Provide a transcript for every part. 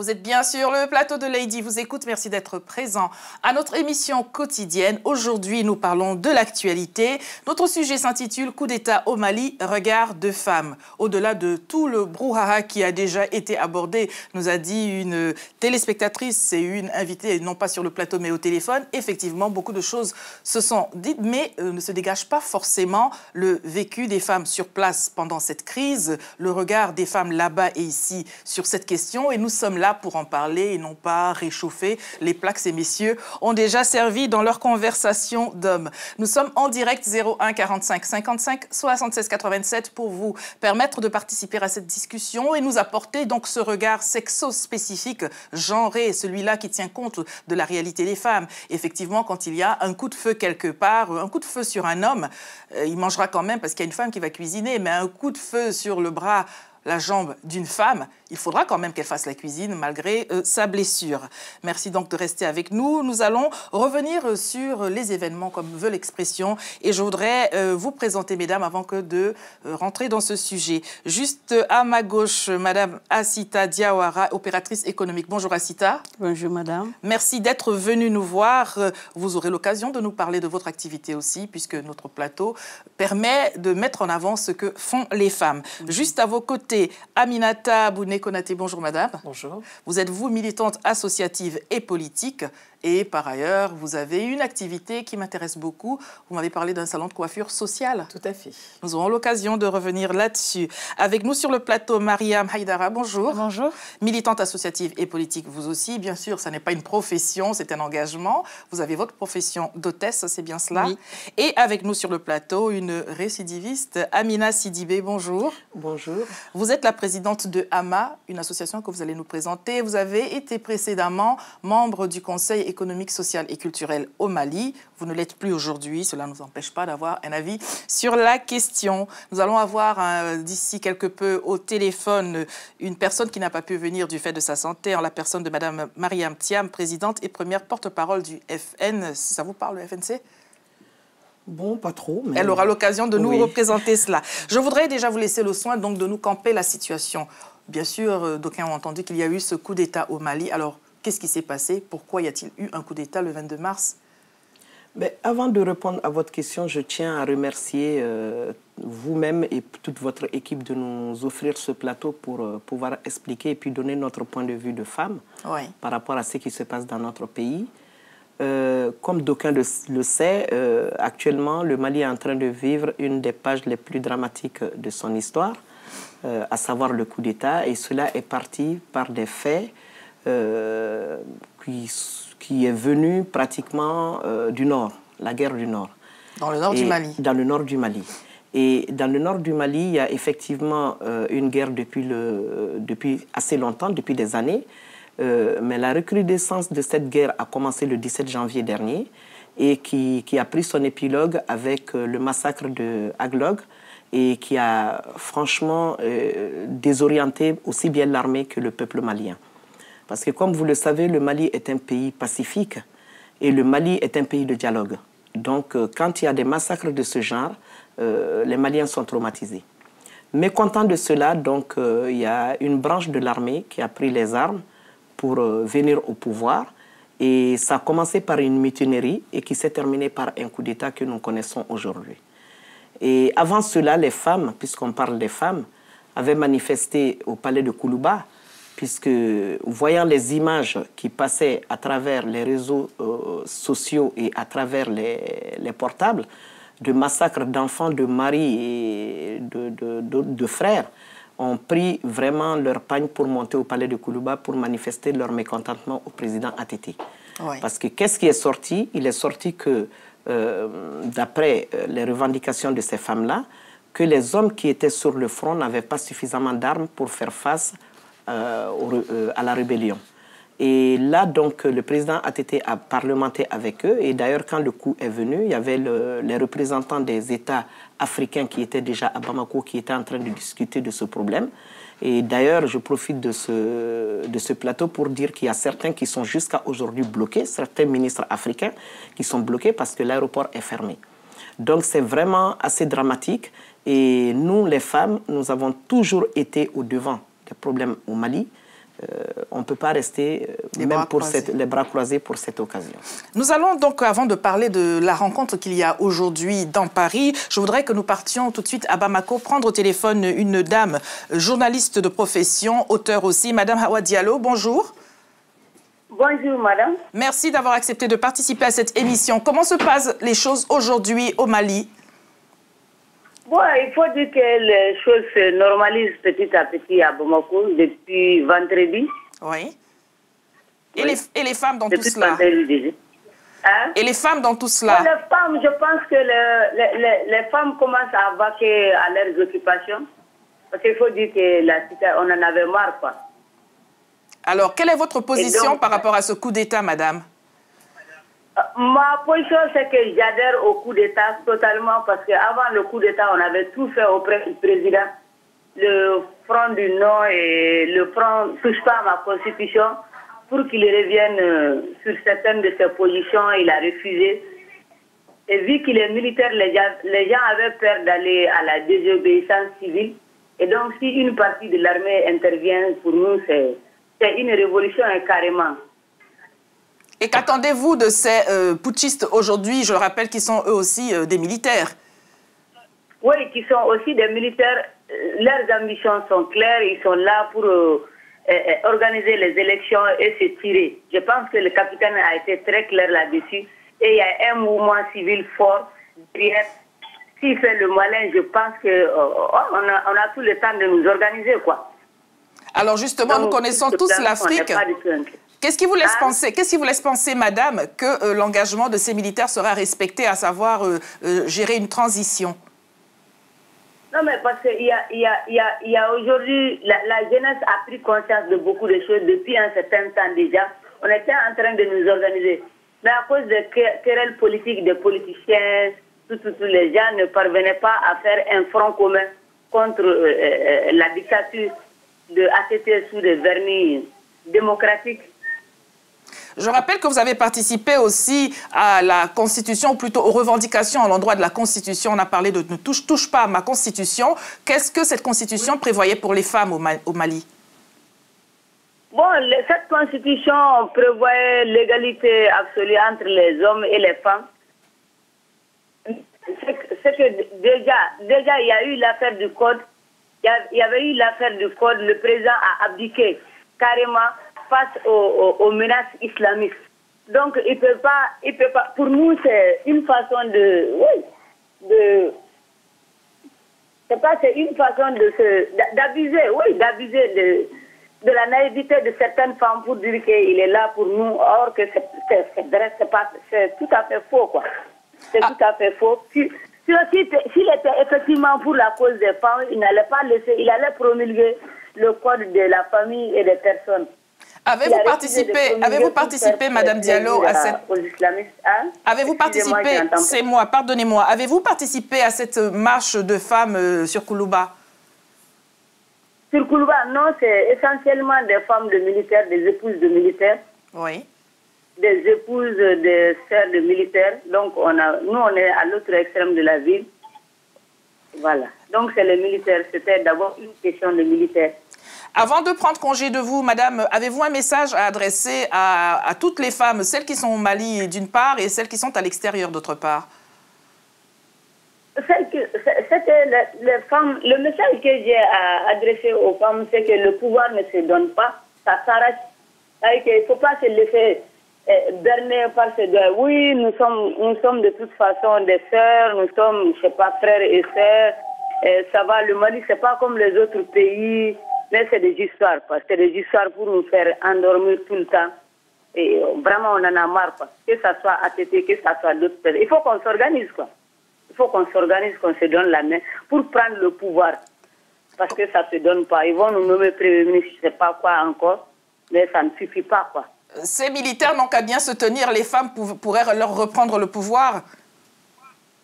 Vous êtes bien sur le plateau de Lady vous écoute. Merci d'être présent à notre émission quotidienne. Aujourd'hui, nous parlons de l'actualité. Notre sujet s'intitule Coup d'État au Mali, regard de femme. Au-delà de tout le brouhaha qui a déjà été abordé, nous a dit une téléspectatrice et une invitée, non pas sur le plateau mais au téléphone. Effectivement, beaucoup de choses se sont dites, mais ne se dégage pas forcément le vécu des femmes sur place pendant cette crise, le regard des femmes là-bas et ici sur cette question. Et nous sommes là pour en parler et non pas réchauffer les plats que ces messieurs ont déjà servi dans leur conversation d'hommes. Nous sommes en direct 01 45 55 76 87 pour vous permettre de participer à cette discussion et nous apporter donc ce regard sexo-spécifique, genré, celui-là qui tient compte de la réalité des femmes. Effectivement, quand il y a un coup de feu quelque part, un coup de feu sur un homme, il mangera quand même parce qu'il y a une femme qui va cuisiner, mais un coup de feu sur le bras, la jambe d'une femme, il faudra quand même qu'elle fasse la cuisine malgré sa blessure. Merci donc de rester avec nous. Nous allons revenir sur les événements comme veut l'expression et je voudrais vous présenter, mesdames, avant que de rentrer dans ce sujet. Juste à ma gauche, madame Assita Diawara, opératrice économique. Bonjour Assita. Bonjour madame. Merci d'être venue nous voir. Vous aurez l'occasion de nous parler de votre activité aussi puisque notre plateau permet de mettre en avant ce que font les femmes. Juste à vos côtés, Aminata Bouné-Konaté, bonjour madame. Bonjour. Vous êtes vous militante associative et politique et par ailleurs vous avez une activité qui m'intéresse beaucoup. Vous m'avez parlé d'un salon de coiffure social. Tout à fait. Nous aurons l'occasion de revenir là-dessus. Avec nous sur le plateau, Mariam Haïdara, bonjour. Bonjour. Militante associative et politique, vous aussi, bien sûr, ça n'est pas une profession, c'est un engagement. Vous avez votre profession d'hôtesse, c'est bien cela. Oui. Et avec nous sur le plateau, une récidiviste, Amina Sidibé, bonjour. Bonjour. Vous êtes la présidente de AMA, une association que vous allez nous présenter. Vous avez été précédemment membre du Conseil économique, social et culturel au Mali. Vous ne l'êtes plus aujourd'hui, cela ne nous empêche pas d'avoir un avis sur la question. Nous allons avoir d'ici quelque peu au téléphone une personne qui n'a pas pu venir du fait de sa santé, en la personne de Madame Mariam Thiam, présidente et première porte-parole du FN. Ça vous parle, le FNC ? Bon, pas trop, mais... Elle aura l'occasion de nous Oui. représenter cela. Je voudrais déjà vous laisser le soin donc de nous camper la situation. Bien sûr, d'aucuns ont entendu qu'il y a eu ce coup d'État au Mali. Alors, qu'est-ce qui s'est passé? Pourquoi y a-t-il eu un coup d'État le 22 mars? Mais avant de répondre à votre question, je tiens à remercier vous-même et toute votre équipe de nous offrir ce plateau pour pouvoir expliquer et puis donner notre point de vue de femme par rapport à ce qui se passe dans notre pays. Comme d'aucuns le savent, actuellement, le Mali est en train de vivre une des pages les plus dramatiques de son histoire, à savoir le coup d'État. Et cela est parti par des faits qui est venu pratiquement du Nord, la guerre du Nord. Dans le nord du Mali. Dans le nord du Mali. Et dans le nord du Mali, il y a effectivement une guerre depuis assez longtemps, depuis des années. Mais la recrudescence de cette guerre a commencé le 17 janvier dernier et qui a pris son épilogue avec le massacre de Aglog et qui a franchement désorienté aussi bien l'armée que le peuple malien. Parce que comme vous le savez, le Mali est un pays pacifique et le Mali est un pays de dialogue. Donc quand il y a des massacres de ce genre, les Maliens sont traumatisés. Mécontents de cela, donc il y a une branche de l'armée qui a pris les armes pour venir au pouvoir. Et ça a commencé par une mutinerie et qui s'est terminé par un coup d'État que nous connaissons aujourd'hui. Et avant cela, les femmes, puisqu'on parle des femmes, avaient manifesté au palais de Koulouba, puisque voyant les images qui passaient à travers les réseaux sociaux et à travers les portables, de massacres d'enfants, de maris et de frères, ont pris vraiment leur pagne pour monter au palais de Koulouba pour manifester leur mécontentement au président ATT. Oui. Parce que qu'est-ce qui est sorti? Il est sorti que, d'après les revendications de ces femmes-là, que les hommes qui étaient sur le front n'avaient pas suffisamment d'armes pour faire face à la rébellion. Et là, donc, le président ATT a parlementé avec eux. Et d'ailleurs, quand le coup est venu, il y avait les représentants des États africains qui étaient déjà à Bamako, qui étaient en train de discuter de ce problème. Et d'ailleurs, je profite de ce plateau pour dire qu'il y a certains qui sont jusqu'à aujourd'hui bloqués, certains ministres africains qui sont bloqués parce que l'aéroport est fermé. Donc, c'est vraiment assez dramatique. Et nous, les femmes, nous avons toujours été au devant des problèmes au Mali. on ne peut pas rester les bras croisés pour cette occasion. Nous allons donc, avant de parler de la rencontre qu'il y a aujourd'hui dans Paris, je voudrais que nous partions tout de suite à Bamako, prendre au téléphone une dame, journaliste de profession, auteure aussi, Madame Hawa Diallo. Bonjour. Bonjour, madame. Merci d'avoir accepté de participer à cette émission. Comment se passent les choses aujourd'hui au Mali? Bon, il faut dire que les choses se normalisent petit à petit à Bamako depuis vendredi. Oui. Et les femmes dans depuis tout cela? Hein? Et les femmes dans tout cela? Les femmes, je pense que les femmes commencent à vaquer à leurs occupations. Parce qu'il faut dire que on en avait marre, quoi. Alors, quelle est votre position donc, par rapport à ce coup d'État, madame? Ma position, c'est que j'adhère au coup d'État totalement parce qu'avant le coup d'État, on avait tout fait auprès du président. Le Front du Non et le Front ne touche pas à ma constitution pour qu'il revienne sur certaines de ses positions. Il a refusé. Et vu qu'il est militaire, les gens avaient peur d'aller à la désobéissance civile. Et donc, si une partie de l'armée intervient, pour nous, c'est une révolution carrément. Et qu'attendez-vous de ces putschistes aujourd'hui? Je rappelle qu'ils sont eux aussi des militaires. Oui, qui sont aussi des militaires. Leurs ambitions sont claires. Ils sont là pour organiser les élections et se tirer. Je pense que le capitaine a été très clair là-dessus. Et il y a un mouvement civil fort derrière. S'il fait le malin, je pense qu'on a tout le temps de nous organiser, quoi. Alors justement, nous connaissons tous l'Afrique. Qu'est-ce qui vous laisse penser, madame, que l'engagement de ces militaires sera respecté, à savoir gérer une transition? Non, mais parce qu'il y a aujourd'hui, la jeunesse a pris conscience de beaucoup de choses depuis un certain temps déjà. On était en train de nous organiser. Mais à cause de querelles politiques des politiciens, tous les gens ne parvenaient pas à faire un front commun contre la dictature de ACT sous des vernis démocratiques. Je rappelle que vous avez participé aussi à la Constitution, ou plutôt aux revendications à l'endroit de la Constitution. On a parlé de ne touche pas à ma Constitution. Qu'est-ce que cette Constitution prévoyait pour les femmes au Mali? Bon, cette Constitution prévoyait l'égalité absolue entre les hommes et les femmes. C'est que déjà, il y a eu l'affaire du Code. Il y avait eu l'affaire du Code. Le président a abdiqué carrément face aux menaces islamistes. Donc, il peut pas. Pour nous, c'est une façon c'est une façon d'abuser de la naïveté de certaines femmes pour dire qu'il est là pour nous, or que c'est tout à fait faux, quoi. C'est tout à fait faux. S'il était effectivement pour la cause des femmes, il n'allait pas laisser, il allait promulguer le code de la famille et des personnes. Avez-vous participé, Madame Diallo, à cette... Avez-vous participé, c'est moi, pardonnez-moi, avez-vous participé à cette marche de femmes sur Koulouba? Sur Koulouba, non, c'est essentiellement des femmes de militaires, des épouses de militaires. Oui. Des épouses, des sœurs de militaires. Donc, nous, on est à l'autre extrême de la ville. Voilà. Donc, c'est les militaires. C'était d'abord une question de militaires. Avant de prendre congé de vous, madame, avez-vous un message à adresser à toutes les femmes, celles qui sont au Mali d'une part et celles qui sont à l'extérieur d'autre part? Les femmes, le message que j'ai adressé aux femmes, c'est que le pouvoir ne se donne pas, ça s'arrête. Il ne faut pas se laisser berner par ce deuil. Oui, nous sommes de toute façon des sœurs, nous sommes, je sais pas, frères et sœurs. Ça va, le Mali, c'est pas comme les autres pays. Mais c'est des histoires, quoi. C'est des histoires pour nous faire endormir tout le temps. Et vraiment, on en a marre, quoi. Que ça soit ATT, que ça soit d'autres pays. Il faut qu'on s'organise, quoi. Il faut qu'on s'organise, qu'on se donne la main pour prendre le pouvoir. Parce que ça ne se donne pas. Ils vont nous nommer Premier ministre, je ne sais pas quoi encore. Mais ça ne suffit pas, quoi. Ces militaires n'ont qu'à bien se tenir. Les femmes pourraient leur reprendre le pouvoir.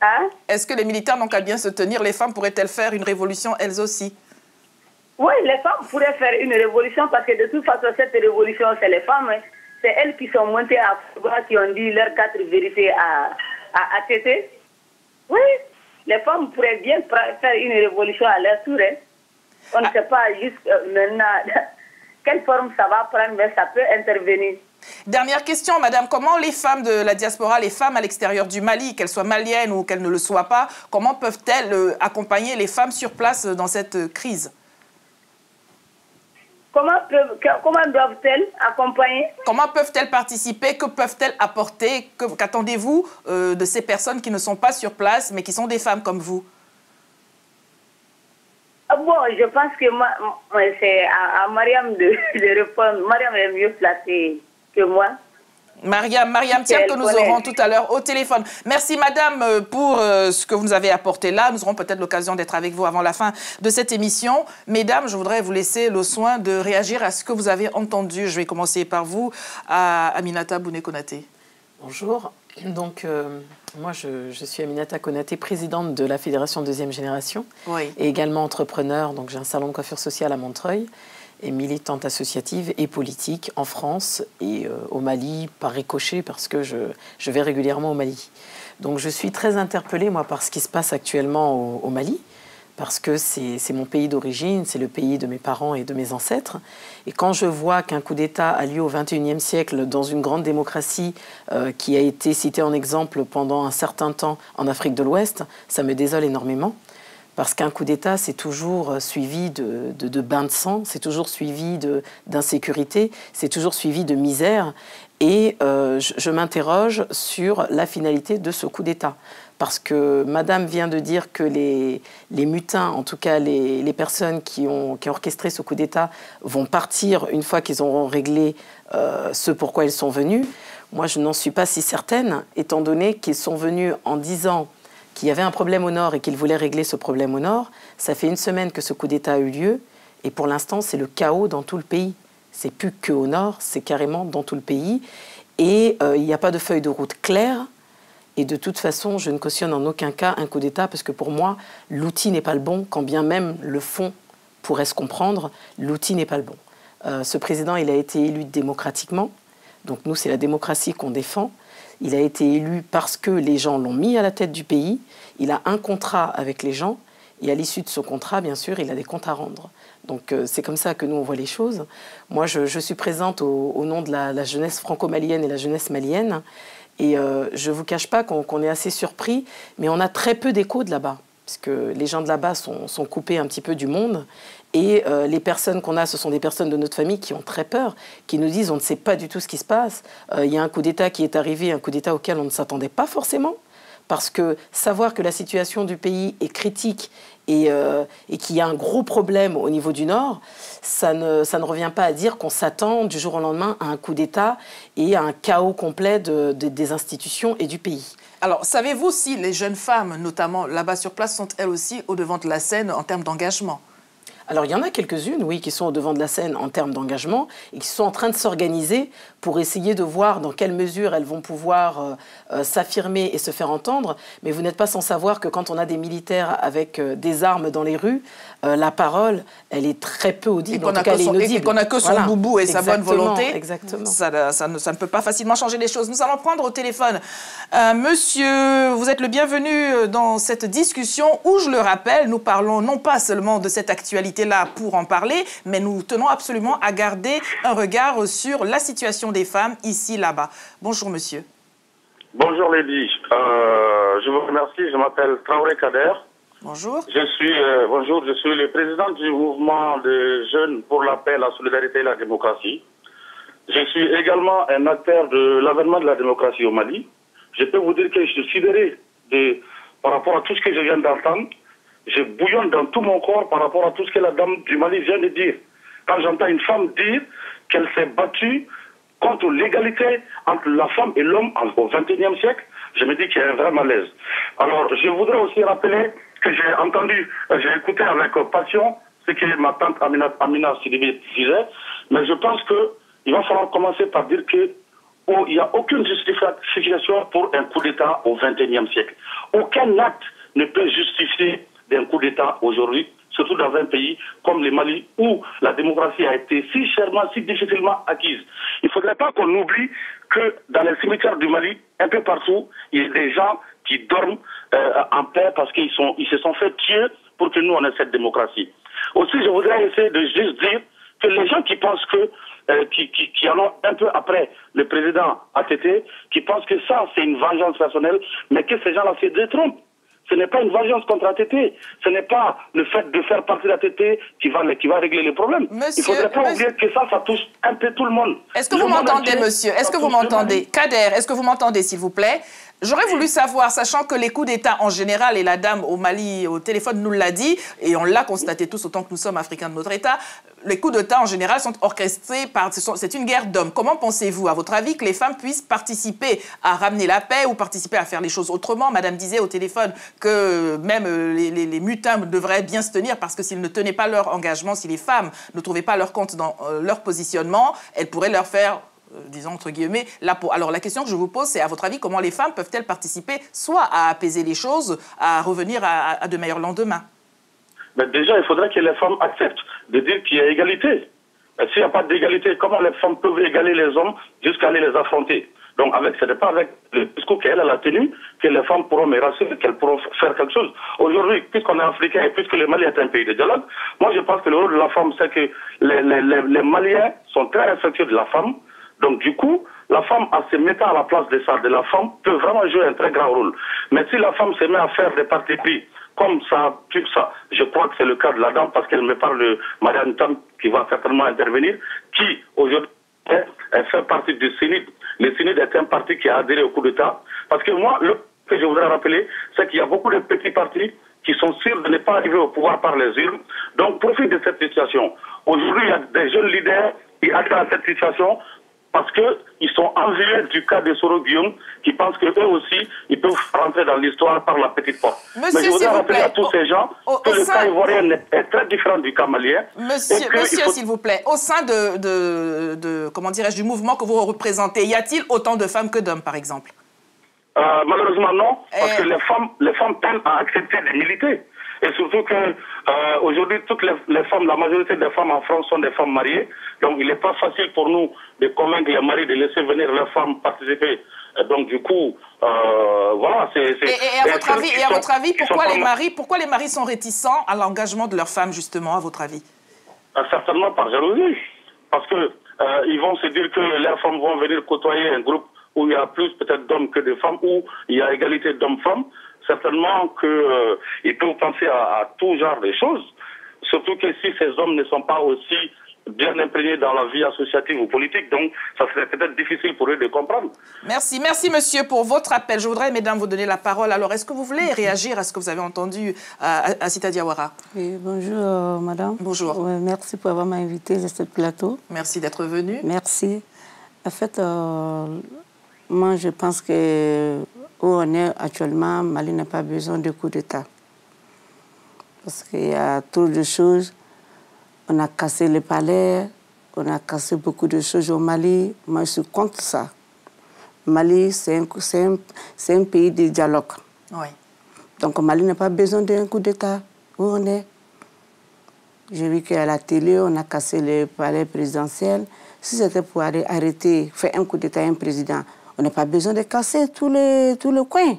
Hein? Est-ce que les militaires n'ont qu'à bien se tenir? Les femmes pourraient-elles faire une révolution, elles aussi? Oui, les femmes pourraient faire une révolution parce que de toute façon, cette révolution, c'est les femmes. Hein. C'est elles qui sont montées à Fouba, qui ont dit leurs 4 vérités à ATT. Oui, les femmes pourraient bien faire une révolution à leur tour. Hein. On ne sait pas juste maintenant. quelle forme ça va prendre, mais ça peut intervenir. Dernière question, madame. Comment les femmes de la diaspora, les femmes à l'extérieur du Mali, qu'elles soient maliennes ou qu'elles ne le soient pas, comment peuvent-elles accompagner les femmes sur place dans cette crise? Comment doivent-elles accompagner? Comment peuvent-elles participer? Que peuvent-elles apporter? Qu'attendez-vous de ces personnes qui ne sont pas sur place, mais qui sont des femmes comme vous? Bon, je pense que c'est à Mariam de répondre. Mariam est mieux placée que moi. Mariam Thiam, que nous aurons tout à l'heure au téléphone. Merci madame pour ce que vous nous avez apporté là. Nous aurons peut-être l'occasion d'être avec vous avant la fin de cette émission. Mesdames, je voudrais vous laisser le soin de réagir à ce que vous avez entendu. Je vais commencer par vous, à Aminata Bouné-Konaté. Bonjour. Donc, moi, je suis Aminata Konaté, présidente de la Fédération Deuxième Génération, oui, et également entrepreneur. Donc, j'ai un salon de coiffure sociale à Montreuil, et militante associative et politique en France et au Mali, par ricochet, parce que je vais régulièrement au Mali. Donc, je suis très interpellée, moi, par ce qui se passe actuellement au Mali, parce que c'est mon pays d'origine, c'est le pays de mes parents et de mes ancêtres. Et quand je vois qu'un coup d'État a lieu au XXIe siècle dans une grande démocratie qui a été citée en exemple pendant un certain temps en Afrique de l'Ouest, ça me désole énormément. Parce qu'un coup d'État, c'est toujours suivi de bains de sang, c'est toujours suivi d'insécurité, c'est toujours suivi de misère. Et je m'interroge sur la finalité de ce coup d'État. Parce que madame vient de dire que les mutins, en tout cas les personnes qui ont orchestré ce coup d'État, vont partir une fois qu'ils auront réglé ce pourquoi ils sont venus. Moi, je n'en suis pas si certaine, étant donné qu'ils sont venus en disant qu'il y avait un problème au nord et qu'ils voulaient régler ce problème au nord. Ça fait une semaine que ce coup d'État a eu lieu et pour l'instant, c'est le chaos dans tout le pays. C'est plus qu'au nord, c'est carrément dans tout le pays. Et il n'y a pas de feuille de route claire. Et de toute façon, je ne cautionne en aucun cas un coup d'État parce que pour moi, l'outil n'est pas le bon, quand bien même le fond pourrait se comprendre, l'outil n'est pas le bon. Ce président, il a été élu démocratiquement. Donc nous, c'est la démocratie qu'on défend. Il a été élu parce que les gens l'ont mis à la tête du pays. Il a un contrat avec les gens. Et à l'issue de ce contrat, bien sûr, il a des comptes à rendre. Donc c'est comme ça que nous, on voit les choses. Moi, je suis présente au nom de la jeunesse franco-malienne et la jeunesse malienne. Et je ne vous cache pas qu'on est assez surpris, mais on a très peu d'écho de là-bas. Parce que les gens de là-bas sont coupés un petit peu du monde. Et les personnes qu'on a, ce sont des personnes de notre famille qui ont très peur, qui nous disent on ne sait pas du tout ce qui se passe. Il y a un coup d'État qui est arrivé, un coup d'État auquel on ne s'attendait pas forcément. Parce que savoir que la situation du pays est critique et qu'il y a un gros problème au niveau du Nord, ça ne revient pas à dire qu'on s'attend du jour au lendemain à un coup d'État et à un chaos complet des institutions et du pays. Alors, savez-vous si les jeunes femmes, notamment là-bas sur place, sont elles aussi au devant de la scène en termes d'engagement ? Alors, il y en a quelques-unes, oui, qui sont au devant de la scène en termes d'engagement et qui sont en train de s'organiser pour essayer de voir dans quelle mesure elles vont pouvoir s'affirmer et se faire entendre. Mais vous n'êtes pas sans savoir que quand on a des militaires avec des armes dans les rues, la parole, elle est très peu audible, en tout cas, elle est inaudible. Et qu'on n'a que son boubou et sa bonne volonté, exactement. Ça ne peut pas facilement changer les choses. Nous allons prendre au téléphone monsieur, vous êtes le bienvenu dans cette discussion où, je le rappelle, nous parlons non pas seulement de cette actualité-là pour en parler, mais nous tenons absolument à garder un regard sur la situation des femmes ici, là-bas. Bonjour monsieur. Bonjour Lady, je vous remercie, je m'appelle Traoré Kader. Bonjour. Bonjour, je suis le président du mouvement des jeunes pour la paix, la solidarité et la démocratie. Je suis également un acteur de l'avènement de la démocratie au Mali. Je peux vous dire que je suis sidéré par rapport à tout ce que je viens d'entendre. Je bouillonne dans tout mon corps par rapport à tout ce que la dame du Mali vient de dire. Quand j'entends une femme dire qu'elle s'est battue contre l'égalité entre la femme et l'homme au XXIe siècle, je me dis qu'il y a un vrai malaise. Alors, je voudrais aussi rappeler que j'ai écouté avec passion ce que ma tante Amina Sidibé disait, mais je pense qu'il va falloir commencer par dire qu'il n'y a aucune justification pour un coup d'État au XXIe siècle. Aucun acte ne peut justifier d'un coup d'État aujourd'hui, surtout dans un pays comme le Mali, où la démocratie a été si chèrement, si difficilement acquise. Il ne faudrait pas qu'on oublie que dans les cimetières du Mali, un peu partout, il y a des gens qui dorment en paix parce qu'ils se sont fait tuer pour que nous, on ait cette démocratie. Aussi, je voudrais essayer de juste dire que les gens qui pensent que, qui allons un peu après le président ATT, qui pensent que ça, c'est une vengeance personnelle, mais que ces gens-là se détrompent. Ce n'est pas une vengeance contre ATT. Ce n'est pas le fait de faire partie d'ATT qui va régler les problèmes. Il ne faudrait pas oublier que ça touche un peu tout le monde. Est-ce que vous m'entendez, monsieur? Est-ce que vous m'entendez? Kader, est-ce que vous m'entendez, s'il vous plaît? J'aurais voulu savoir, sachant que les coups d'État en général, et la dame au Mali au téléphone nous l'a dit, et on l'a constaté tous autant que nous sommes africains de notre État, les coups d'État en général sont orchestrés par... C'est une guerre d'hommes. Comment pensez-vous, à votre avis, que les femmes puissent participer à ramener la paix ou participer à faire les choses autrement? Madame disait au téléphone que même les mutins devraient bien se tenir parce que s'ils ne tenaient pas leur engagement, si les femmes ne trouvaient pas leur compte dans leur positionnement, elles pourraient leur faire... disons entre guillemets, la peau. Alors la question que je vous pose, c'est à votre avis, comment les femmes peuvent-elles participer soit à apaiser les choses, à revenir à de meilleurs lendemains? Mais déjà, il faudrait que les femmes acceptent de dire qu'il y a égalité. S'il n'y a pas d'égalité, comment les femmes peuvent égaler les hommes jusqu'à aller les affronter? Donc ce n'est pas avec le discours qu'elle a tenu que les femmes pourront mérasser, qu'elles pourront faire quelque chose. Aujourd'hui, puisqu'on est africain et puisque le Mali est un pays de dialogue, moi je pense que le rôle de la femme, c'est que les Maliens sont très respectueux de la femme. Donc du coup, la femme, en se mettant à la place de la femme, peut vraiment jouer un très grand rôle. Mais si la femme se met à faire des partis pris, comme ça, je crois que c'est le cas de la dame, parce qu'elle me parle de Marianne Tam, qui va certainement intervenir, qui aujourd'hui elle fait partie du CNID. Le CNID est un parti qui a adhéré au coup d'État. Parce que moi, ce que je voudrais rappeler, c'est qu'il y a beaucoup de petits partis qui sont sûrs de ne pas arriver au pouvoir par les urnes. Donc profite de cette situation. Aujourd'hui, il y a des jeunes leaders qui adhèrent à cette situation parce qu'ils sont envieux du cas de Soro Guillaume, qui pensent qu'eux aussi, ils peuvent rentrer dans l'histoire par la petite porte. Monsieur, mais je voudrais rappeler à tous ces gens que le cas ivoirien est très différent du cas malien. Monsieur, s'il vous plaît, au sein comment dirais-je, du mouvement que vous représentez, y a-t-il autant de femmes que d'hommes, par exemple? Malheureusement, non, parce que les femmes peinent à accepter de militer. Et surtout que aujourd'hui, toutes les femmes, la majorité des femmes en France sont des femmes mariées. Donc, il n'est pas facile pour nous de convaincre les maris de laisser venir leurs femmes participer. Et donc, du coup, voilà, c'est... Et à votre avis, pourquoi les maris sont réticents à l'engagement de leurs femmes, justement, à votre avis? Certainement par jalousie. Parce que ils vont se dire que leurs femmes vont venir côtoyer un groupe où il y a plus peut-être d'hommes que de femmes, où il y a égalité d'hommes-femmes. Certainement qu'ils peuvent penser à tout genre de choses, surtout que si ces hommes ne sont pas aussi bien imprégnés dans la vie associative ou politique, donc ça serait peut-être difficile pour eux de comprendre. Merci monsieur pour votre appel. Je voudrais, mesdames, vous donner la parole. Alors, est-ce que vous voulez réagir à ce que vous avez entendu à Sita Diawara? Oui, bonjour madame. Bonjour. Merci pour avoir invité à ce plateau. Merci d'être venue. Merci. En fait, moi je pense que où on est actuellement, Mali n'a pas besoin de coup d'État. Parce qu'il y a trop de choses. On a cassé le palais, on a cassé beaucoup de choses au Mali. Moi, je suis contre ça. Mali, c'est un pays de dialogue. Oui. Donc, Mali n'a pas besoin d'un coup d'État. Où on est? J'ai vu qu'à la télé, on a cassé le palais présidentiel. Si c'était pour arrêter, faire un coup d'État à un président, on n'a pas besoin de casser tout le coin.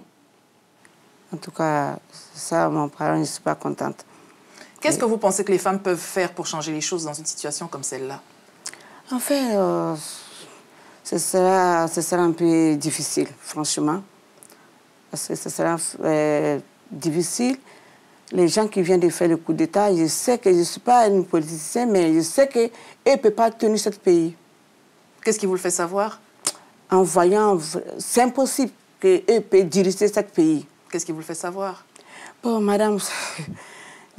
En tout cas, ça, mon parent, je ne suis pas contente. Qu'est-ce que vous pensez que les femmes peuvent faire pour changer les choses dans une situation comme celle-là? En fait, ce sera un peu difficile, franchement. Parce que ce sera difficile. Les gens qui viennent de faire le coup d'État, je sais que je ne suis pas une politicienne, mais je sais qu'eux ne peuvent pas tenir ce pays. Qu'est-ce qui vous le fait savoir? En voyant, c'est impossible qu'eux puissent diriger ce pays. Qu'est-ce qui vous le fait savoir? Bon, madame,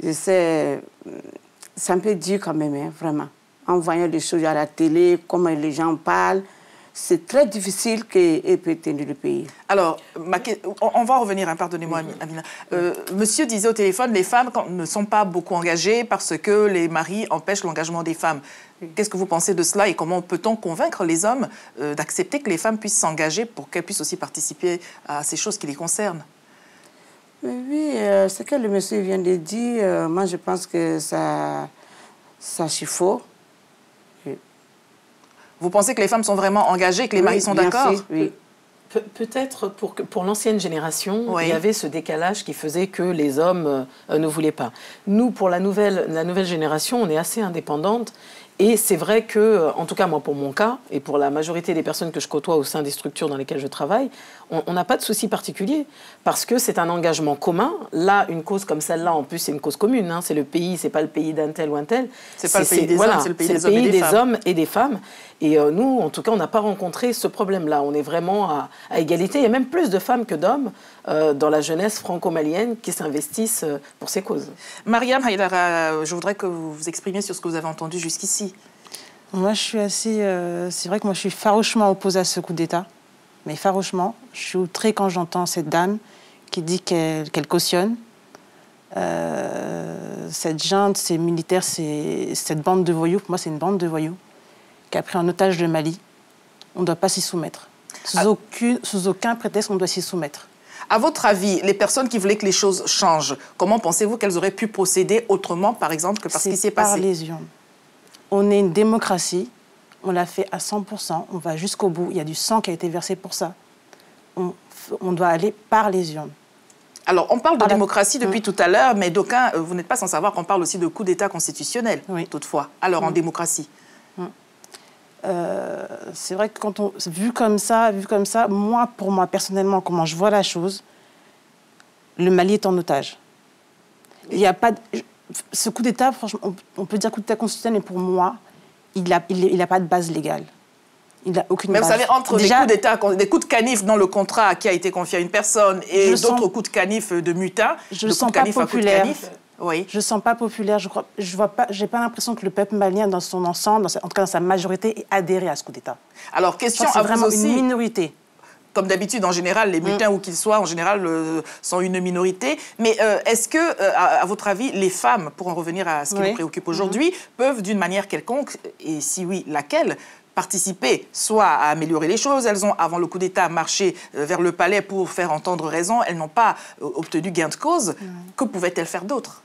je sais, c'est un peu dur quand même, hein, vraiment. En voyant des choses à la télé, comment les gens parlent, c'est très difficile qu'eux puissent tenir le pays. Alors, on va revenir, hein, pardonnez-moi, Amina. Monsieur disait au téléphone, les femmes ne sont pas beaucoup engagées parce que les maris empêchent l'engagement des femmes. Qu'est-ce que vous pensez de cela et comment peut-on convaincre les hommes d'accepter que les femmes puissent s'engager pour qu'elles puissent aussi participer à ces choses qui les concernent? Oui, ce que le monsieur vient de dire, moi je pense que ça c'est faux. Vous pensez que les femmes sont vraiment engagées, que les maris sont d'accord? Oui. Peut-être pour l'ancienne génération, oui, il y avait ce décalage qui faisait que les hommes ne voulaient pas. Nous, pour la nouvelle génération, on est assez indépendante Et c'est vrai que, en tout cas moi pour mon cas, et pour la majorité des personnes que je côtoie au sein des structures dans lesquelles je travaille, on n'a pas de souci particulier, parce que c'est un engagement commun. Là, une cause comme celle-là, en plus c'est une cause commune, hein. C'est le pays, c'est pas le pays d'un tel ou un tel. C'est pas le pays des hommes, c'est le pays des hommes et des femmes. Et nous, en tout cas, on n'a pas rencontré ce problème-là. On est vraiment à égalité. Il y a même plus de femmes que d'hommes dans la jeunesse franco-malienne qui s'investissent pour ces causes. Mariam Haïdara, je voudrais que vous vous exprimiez sur ce que vous avez entendu jusqu'ici. Moi, je suis assez... c'est vrai que moi, je suis farouchement opposée à ce coup d'État. Mais farouchement, je suis outrée quand j'entends cette dame qui dit qu'elle cautionne. Cette junte, ces militaires, cette bande de voyous, pour moi, c'est une bande de voyous qui a pris en otage le Mali. On ne doit pas s'y soumettre. Sous aucun prétexte, on doit s'y soumettre. À votre avis, les personnes qui voulaient que les choses changent, comment pensez-vous qu'elles auraient pu procéder autrement, par exemple, que par ce qui s'est passé? Par les urnes. On est une démocratie, on l'a fait à 100%, on va jusqu'au bout. Il y a du sang qui a été versé pour ça. On doit aller par les urnes. Alors, on parle de démocratie depuis tout à l'heure, mais d'aucuns, vous n'êtes pas sans savoir qu'on parle aussi de coup d'État constitutionnel, toutefois. Alors, en démocratie c'est vrai que vu comme ça, moi, pour moi, personnellement, comment je vois la chose, le Mali est en otage. Il n'y a pas... Ce coup d'État, franchement, on peut dire coup d'État constitutionnel, mais pour moi, il n'a pas de base légale. Il n'a aucune base. Mais vous savez, entre des coups d'État, des coups de canif dans le contrat qui a été confié à une personne et d'autres coups de canif de mutin, je ne le sens pas populaire. Oui. Je ne sens pas populaire. Je n'ai pas l'impression que le peuple malien, dans son ensemble, en tout cas dans sa majorité, ait adhéré à ce coup d'État. Alors, question à vous aussi. C'est vraiment une minorité. Comme d'habitude, en général, les mutins, où qu'ils soient, en général, sont une minorité. Mais est-ce que, à votre avis, les femmes, pour en revenir à ce qui nous préoccupe aujourd'hui, peuvent, d'une manière quelconque, et si oui, laquelle, participer soit à améliorer les choses? Elles ont, avant le coup d'État, marché vers le palais pour faire entendre raison. Elles n'ont pas obtenu gain de cause. Que pouvaient-elles faire d'autre?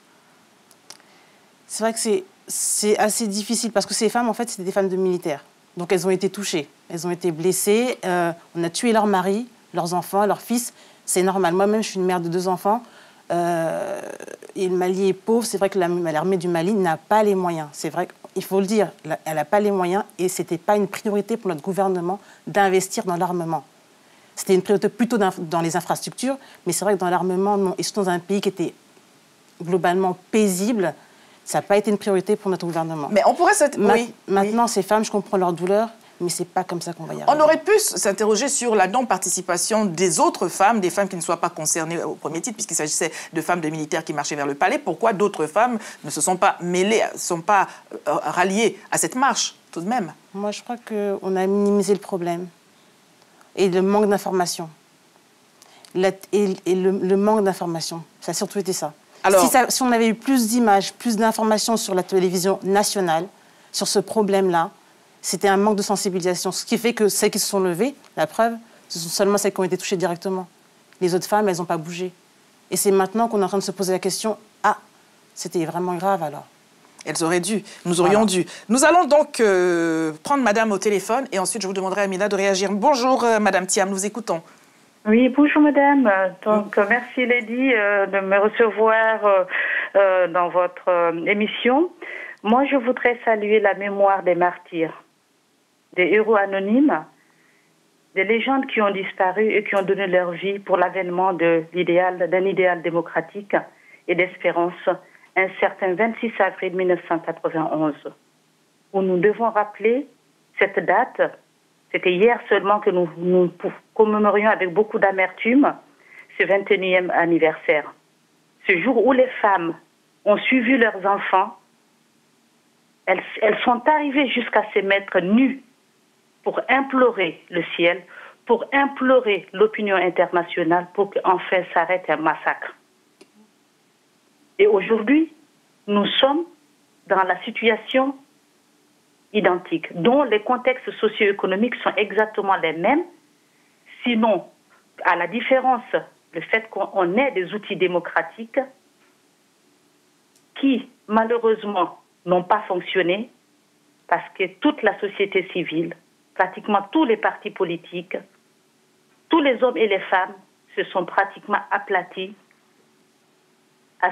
C'est vrai que c'est assez difficile parce que ces femmes, en fait, c'était des femmes de militaires. Donc, elles ont été touchées, elles ont été blessées. On a tué leur mari, leurs enfants, leurs fils. C'est normal. Moi-même, je suis une mère de 2 enfants. Et le Mali est pauvre. C'est vrai que l'armée du Mali n'a pas les moyens. C'est vrai qu'il faut le dire. Elle n'a pas les moyens et ce n'était pas une priorité pour notre gouvernement d'investir dans l'armement. C'était une priorité plutôt dans les infrastructures. Mais c'est vrai que dans l'armement, non. Et surtout dans un pays qui était globalement paisible, ça n'a pas été une priorité pour notre gouvernement. Mais on pourrait... Maintenant, ces femmes, je comprends leur douleur, mais ce n'est pas comme ça qu'on va y arriver. On aurait pu s'interroger sur la non-participation des autres femmes, des femmes qui ne soient pas concernées au premier titre, puisqu'il s'agissait de femmes de militaires qui marchaient vers le palais. Pourquoi d'autres femmes ne se sont pas mêlées, ne sont pas ralliées à cette marche, tout de même? Moi, je crois qu'on a minimisé le problème. Et le manque d'information. Le manque d'information, ça a surtout été ça. Alors, si on avait eu plus d'images, plus d'informations sur la télévision nationale, sur ce problème-là, c'était un manque de sensibilisation. Ce qui fait que celles qui se sont levées, la preuve, ce sont seulement celles qui ont été touchées directement. Les autres femmes, elles n'ont pas bougé. Et c'est maintenant qu'on est en train de se poser la question, ah, c'était vraiment grave alors. Elles auraient dû, nous aurions dû. Nous allons donc prendre Madame au téléphone et ensuite je vous demanderai à Amina de réagir. Bonjour Madame Thiam, nous écoutons. Oui, bonjour madame. Donc merci Lady de me recevoir dans votre émission. Moi, je voudrais saluer la mémoire des martyrs, des héros anonymes, des légendes qui ont disparu et qui ont donné leur vie pour l'avènement d'un idéal démocratique et d'espérance, un certain 26 avril 1991, où nous devons rappeler cette date. C'était hier seulement que nous commémorions avec beaucoup d'amertume ce 21e anniversaire. Ce jour où les femmes ont suivi leurs enfants, elles sont arrivées jusqu'à se mettre nues pour implorer le ciel, pour implorer l'opinion internationale pour qu'enfin s'arrête un massacre. Et aujourd'hui, nous sommes dans la situation identiques, dont les contextes socio-économiques sont exactement les mêmes, sinon, à la différence, le fait qu'on ait des outils démocratiques qui, malheureusement, n'ont pas fonctionné parce que toute la société civile, pratiquement tous les partis politiques, tous les hommes et les femmes se sont pratiquement aplatis à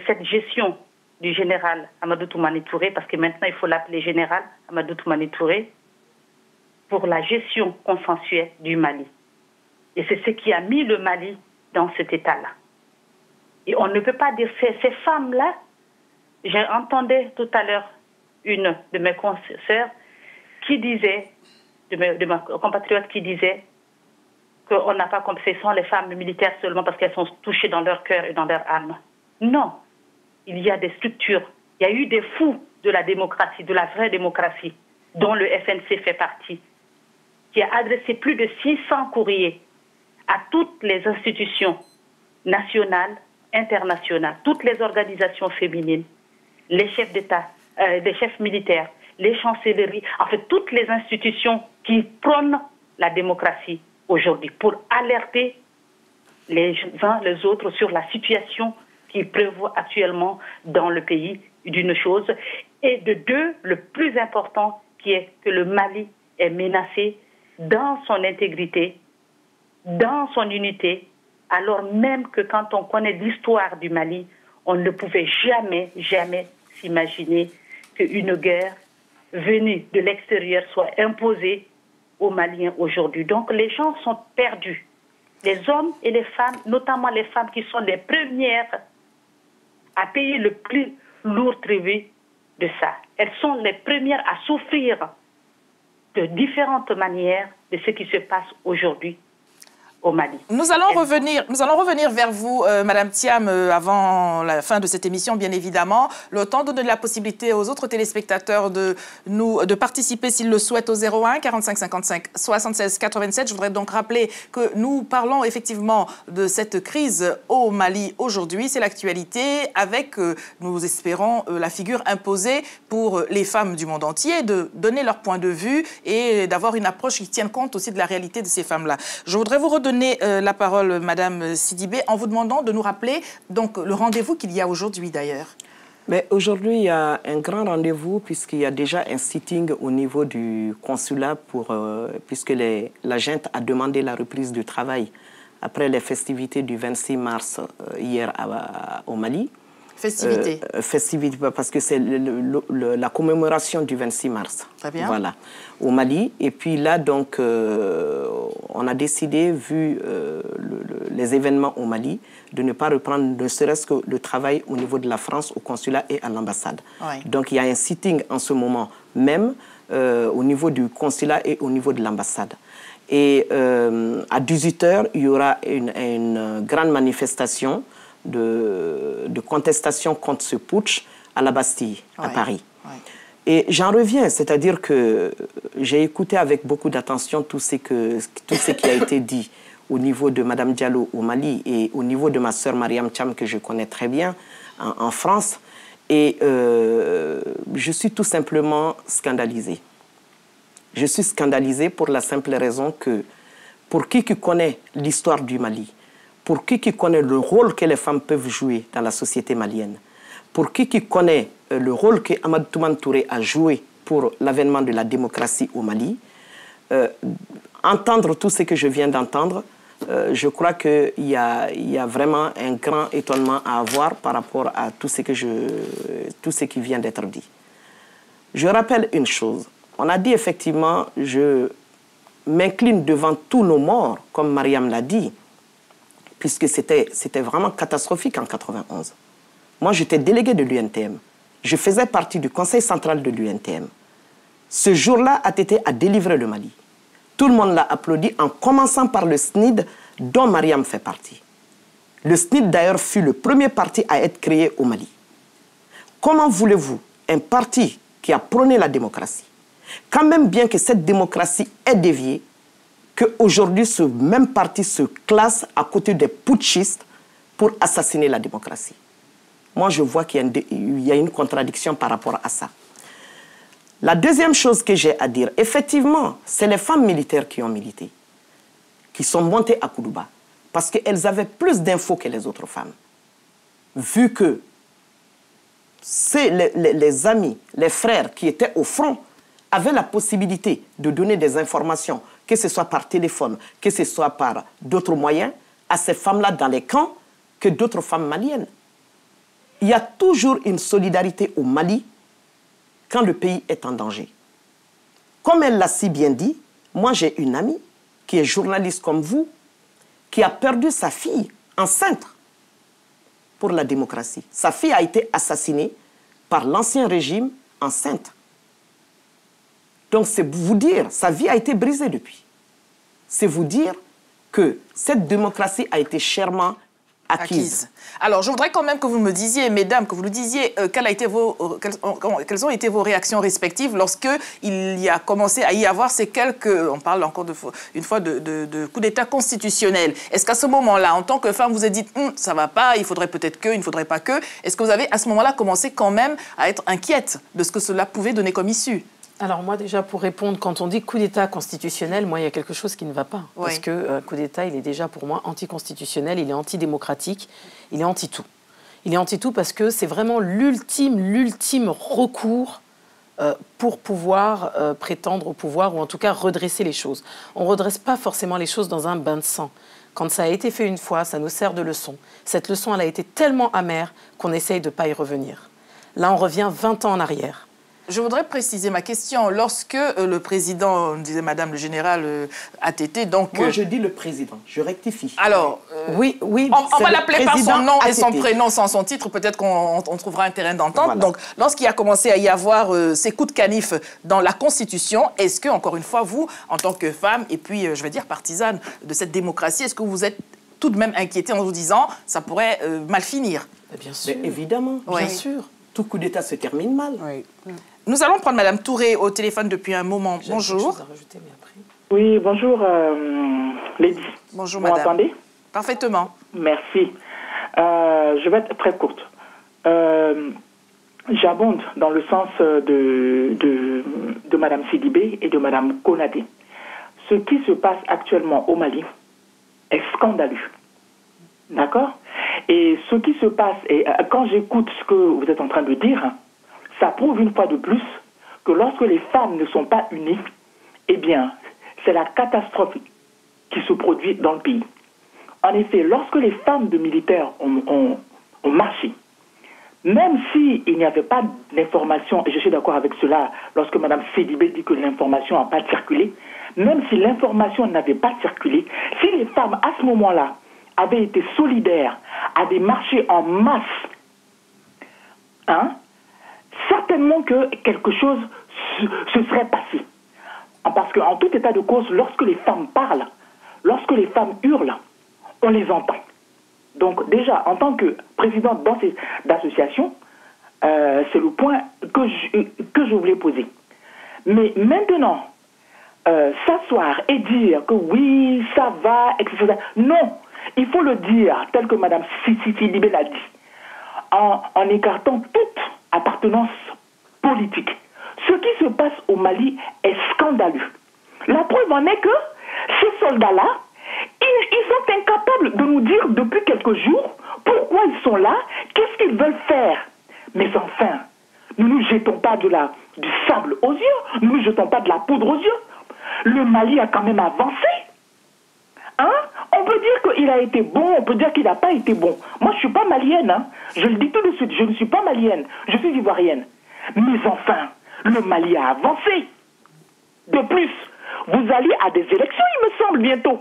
cette gestion du général Amadou Toumani Touré, parce que maintenant il faut l'appeler général Amadou Toumani Touré, pour la gestion consensuelle du Mali. Et c'est ce qui a mis le Mali dans cet état-là. Et on ne peut pas dire ces femmes-là. J'ai entendu tout à l'heure une de mes consoeurs qui disait, de mes compatriotes qui disait qu'on n'a pas compris, ce sont les femmes militaires seulement parce qu'elles sont touchées dans leur cœur et dans leur âme. Non, il y a des structures. Il y a eu des fous de la démocratie, de la vraie démocratie, dont le FNC fait partie, qui a adressé plus de 600 courriers à toutes les institutions nationales, internationales, toutes les organisations féminines, les chefs d'État, les chefs militaires, les chancelleries, en fait toutes les institutions qui prônent la démocratie aujourd'hui pour alerter les uns les autres sur la situation qui prévaut actuellement dans le pays, d'une chose, et de deux, le plus important, qui est que le Mali est menacé dans son intégrité, dans son unité, alors même que quand on connaît l'histoire du Mali, on ne pouvait jamais s'imaginer qu'une guerre venue de l'extérieur soit imposée aux Maliens aujourd'hui. Donc les gens sont perdus. Les hommes et les femmes, notamment les femmes qui sont les premières à payer le plus lourd tribut de ça. Elles sont les premières à souffrir de différentes manières de ce qui se passe aujourd'hui au Mali. Nous allons revenir vers vous, Madame Thiam, avant la fin de cette émission, bien évidemment. Le temps de donner la possibilité aux autres téléspectateurs de participer s'ils le souhaitent au 01 45 55 76 87. Je voudrais donc rappeler que nous parlons effectivement de cette crise au Mali aujourd'hui. C'est l'actualité avec, nous espérons, la figure imposée pour les femmes du monde entier de donner leur point de vue et d'avoir une approche qui tienne compte aussi de la réalité de ces femmes-là. Je voudrais vous redonner la parole, Madame Sidibé, en vous demandant de nous rappeler donc, le rendez-vous qu'il y a aujourd'hui d'ailleurs. Mais aujourd'hui, il y a un grand rendez-vous puisqu'il y a déjà un sitting au niveau du consulat puisque la junte a demandé la reprise du travail après les festivités du 26 mars hier au Mali. Festivité. Festivité, parce que c'est la commémoration du 26 mars. Très bien. Voilà, au Mali. Et puis là, donc, on a décidé, vu les événements au Mali, de ne pas reprendre ne serait-ce que le travail au niveau de la France, au consulat et à l'ambassade. Oui. Donc, il y a un sitting en ce moment même au niveau du consulat et au niveau de l'ambassade. Et à 18h, il y aura une grande manifestation de contestation contre ce putsch à la Bastille, à Paris. Oui. Et j'en reviens, c'est-à-dire que j'ai écouté avec beaucoup d'attention tout ce qui a été dit au niveau de Mme Diallo au Mali et au niveau de ma sœur Mariam Thiam, que je connais très bien, en France. Et je suis tout simplement scandalisé. Je suis scandalisé pour la simple raison que, pour qui connaît l'histoire du Mali, pour qui connaît le rôle que les femmes peuvent jouer dans la société malienne, pour qui connaît le rôle que Amadou Toumani Touré a joué pour l'avènement de la démocratie au Mali, entendre tout ce que je viens d'entendre, je crois qu'il y a vraiment un grand étonnement à avoir par rapport à tout ce qui vient d'être dit. Je rappelle une chose. On a dit effectivement, je m'incline devant tous nos morts, comme Mariam l'a dit, puisque c'était vraiment catastrophique en 1991. Moi, j'étais délégué de l'UNTM. Je faisais partie du conseil central de l'UNTM. Ce jour-là, ATT a délivré le Mali. Tout le monde l'a applaudi, en commençant par le SNID, dont Mariam fait partie. Le SNID, d'ailleurs, fut le premier parti à être créé au Mali. Comment voulez-vous un parti qui a prôné la démocratie, quand même bien que cette démocratie est déviée, qu'aujourd'hui, ce même parti se classe à côté des putschistes pour assassiner la démocratie? Moi, je vois qu'il y a une contradiction par rapport à ça. La deuxième chose que j'ai à dire, effectivement, c'est les femmes militaires qui ont milité, qui sont montées à Kourouba, parce qu'elles avaient plus d'infos que les autres femmes. Vu que les amis, les frères qui étaient au front avaient la possibilité de donner des informations, que ce soit par téléphone, que ce soit par d'autres moyens, à ces femmes-là dans les camps que d'autres femmes maliennes. il y a toujours une solidarité au Mali quand le pays est en danger. Comme elle l'a si bien dit, moi j'ai une amie qui est journaliste comme vous, qui a perdu sa fille enceinte pour la démocratie. Sa fille a été assassinée par l'ancien régime enceinte. Donc c'est vous dire, sa vie a été brisée depuis. C'est vous dire que cette démocratie a été chèrement acquise. Alors, je voudrais quand même que vous me disiez, mesdames, que vous nous disiez quelles ont été vos réactions respectives lorsque il y a commencé à y avoir ces quelques, on parle encore une fois de coup d'État constitutionnel. Est-ce qu'à ce moment-là, en tant que femme, vous êtes dit ça va pas, il faudrait peut-être que, il ne faudrait pas que. Est-ce que vous avez à ce moment-là commencé quand même à être inquiète de ce que cela pouvait donner comme issue? Alors moi déjà pour répondre, quand on dit coup d'État constitutionnel, moi il y a quelque chose qui ne va pas. Oui. Parce que coup d'État, il est déjà pour moi anticonstitutionnel, il est antidémocratique, il est anti-tout. Il est anti-tout parce que c'est vraiment l'ultime recours pour pouvoir prétendre au pouvoir ou en tout cas redresser les choses. On ne redresse pas forcément les choses dans un bain de sang. Quand ça a été fait une fois, ça nous sert de leçon. Cette leçon, elle a été tellement amère qu'on essaye de ne pas y revenir. Là, on revient 20 ans en arrière. Je voudrais préciser ma question. Lorsque le président, disait Madame le général ATT, donc... Moi, je dis le président, je rectifie. Alors, oui, on va l'appeler par son nom et son prénom sans son titre. Peut-être qu'on trouvera un terrain d'entente. Voilà. Donc, lorsqu'il a commencé à y avoir ces coups de canif dans la Constitution, est-ce que, encore une fois, vous, en tant que femme, et puis, je vais dire, partisane de cette démocratie, est-ce que vous êtes tout de même inquiétée en vous disant ça pourrait mal finir? Bien sûr. Mais évidemment, bien sûr. Tout coup d'État se termine mal. Oui. Nous allons prendre Madame Touré au téléphone depuis un moment. Bonjour. Oui, bonjour, Lady. Bonjour, Madame. Vous m'entendez? Parfaitement. Merci. Je vais être très courte. J'abonde dans le sens de Madame Sidibé et de Madame Konadé. Ce qui se passe actuellement au Mali est scandaleux. D'accord? Et ce qui se passe, et quand j'écoute ce que vous êtes en train de dire, ça prouve une fois de plus que lorsque les femmes ne sont pas unies, eh bien, c'est la catastrophe qui se produit dans le pays. En effet, lorsque les femmes de militaires ont marché, même s'il n'y avait pas d'information, et je suis d'accord avec cela, lorsque Mme Sidibé dit que l'information n'a pas circulé, même si l'information n'avait pas circulé, si les femmes à ce moment-là avaient été solidaires, avaient marché en masse, certainement que quelque chose se serait passé. Parce qu'en tout état de cause, lorsque les femmes parlent, lorsque les femmes hurlent, on les entend. Donc déjà, en tant que présidente d'association, c'est le point que je voulais poser. Mais maintenant, s'asseoir et dire que oui, ça va, etc. Non, il faut le dire, tel que Mme Sidibé l'a dit, en écartant toute appartenance politique. Ce qui se passe au Mali est scandaleux. La preuve en est que ces soldats-là, ils sont incapables de nous dire depuis quelques jours pourquoi ils sont là, qu'est-ce qu'ils veulent faire. Mais enfin, nous ne nous jetons pas du sable aux yeux, nous ne jetons pas de la poudre aux yeux. Le Mali a quand même avancé. On peut dire qu'il a été bon, on peut dire qu'il n'a pas été bon. Moi, je ne suis pas malienne. Je le dis tout de suite, je ne suis pas malienne. Je suis ivoirienne. Mais enfin, le Mali a avancé. De plus, vous allez à des élections, il me semble, bientôt.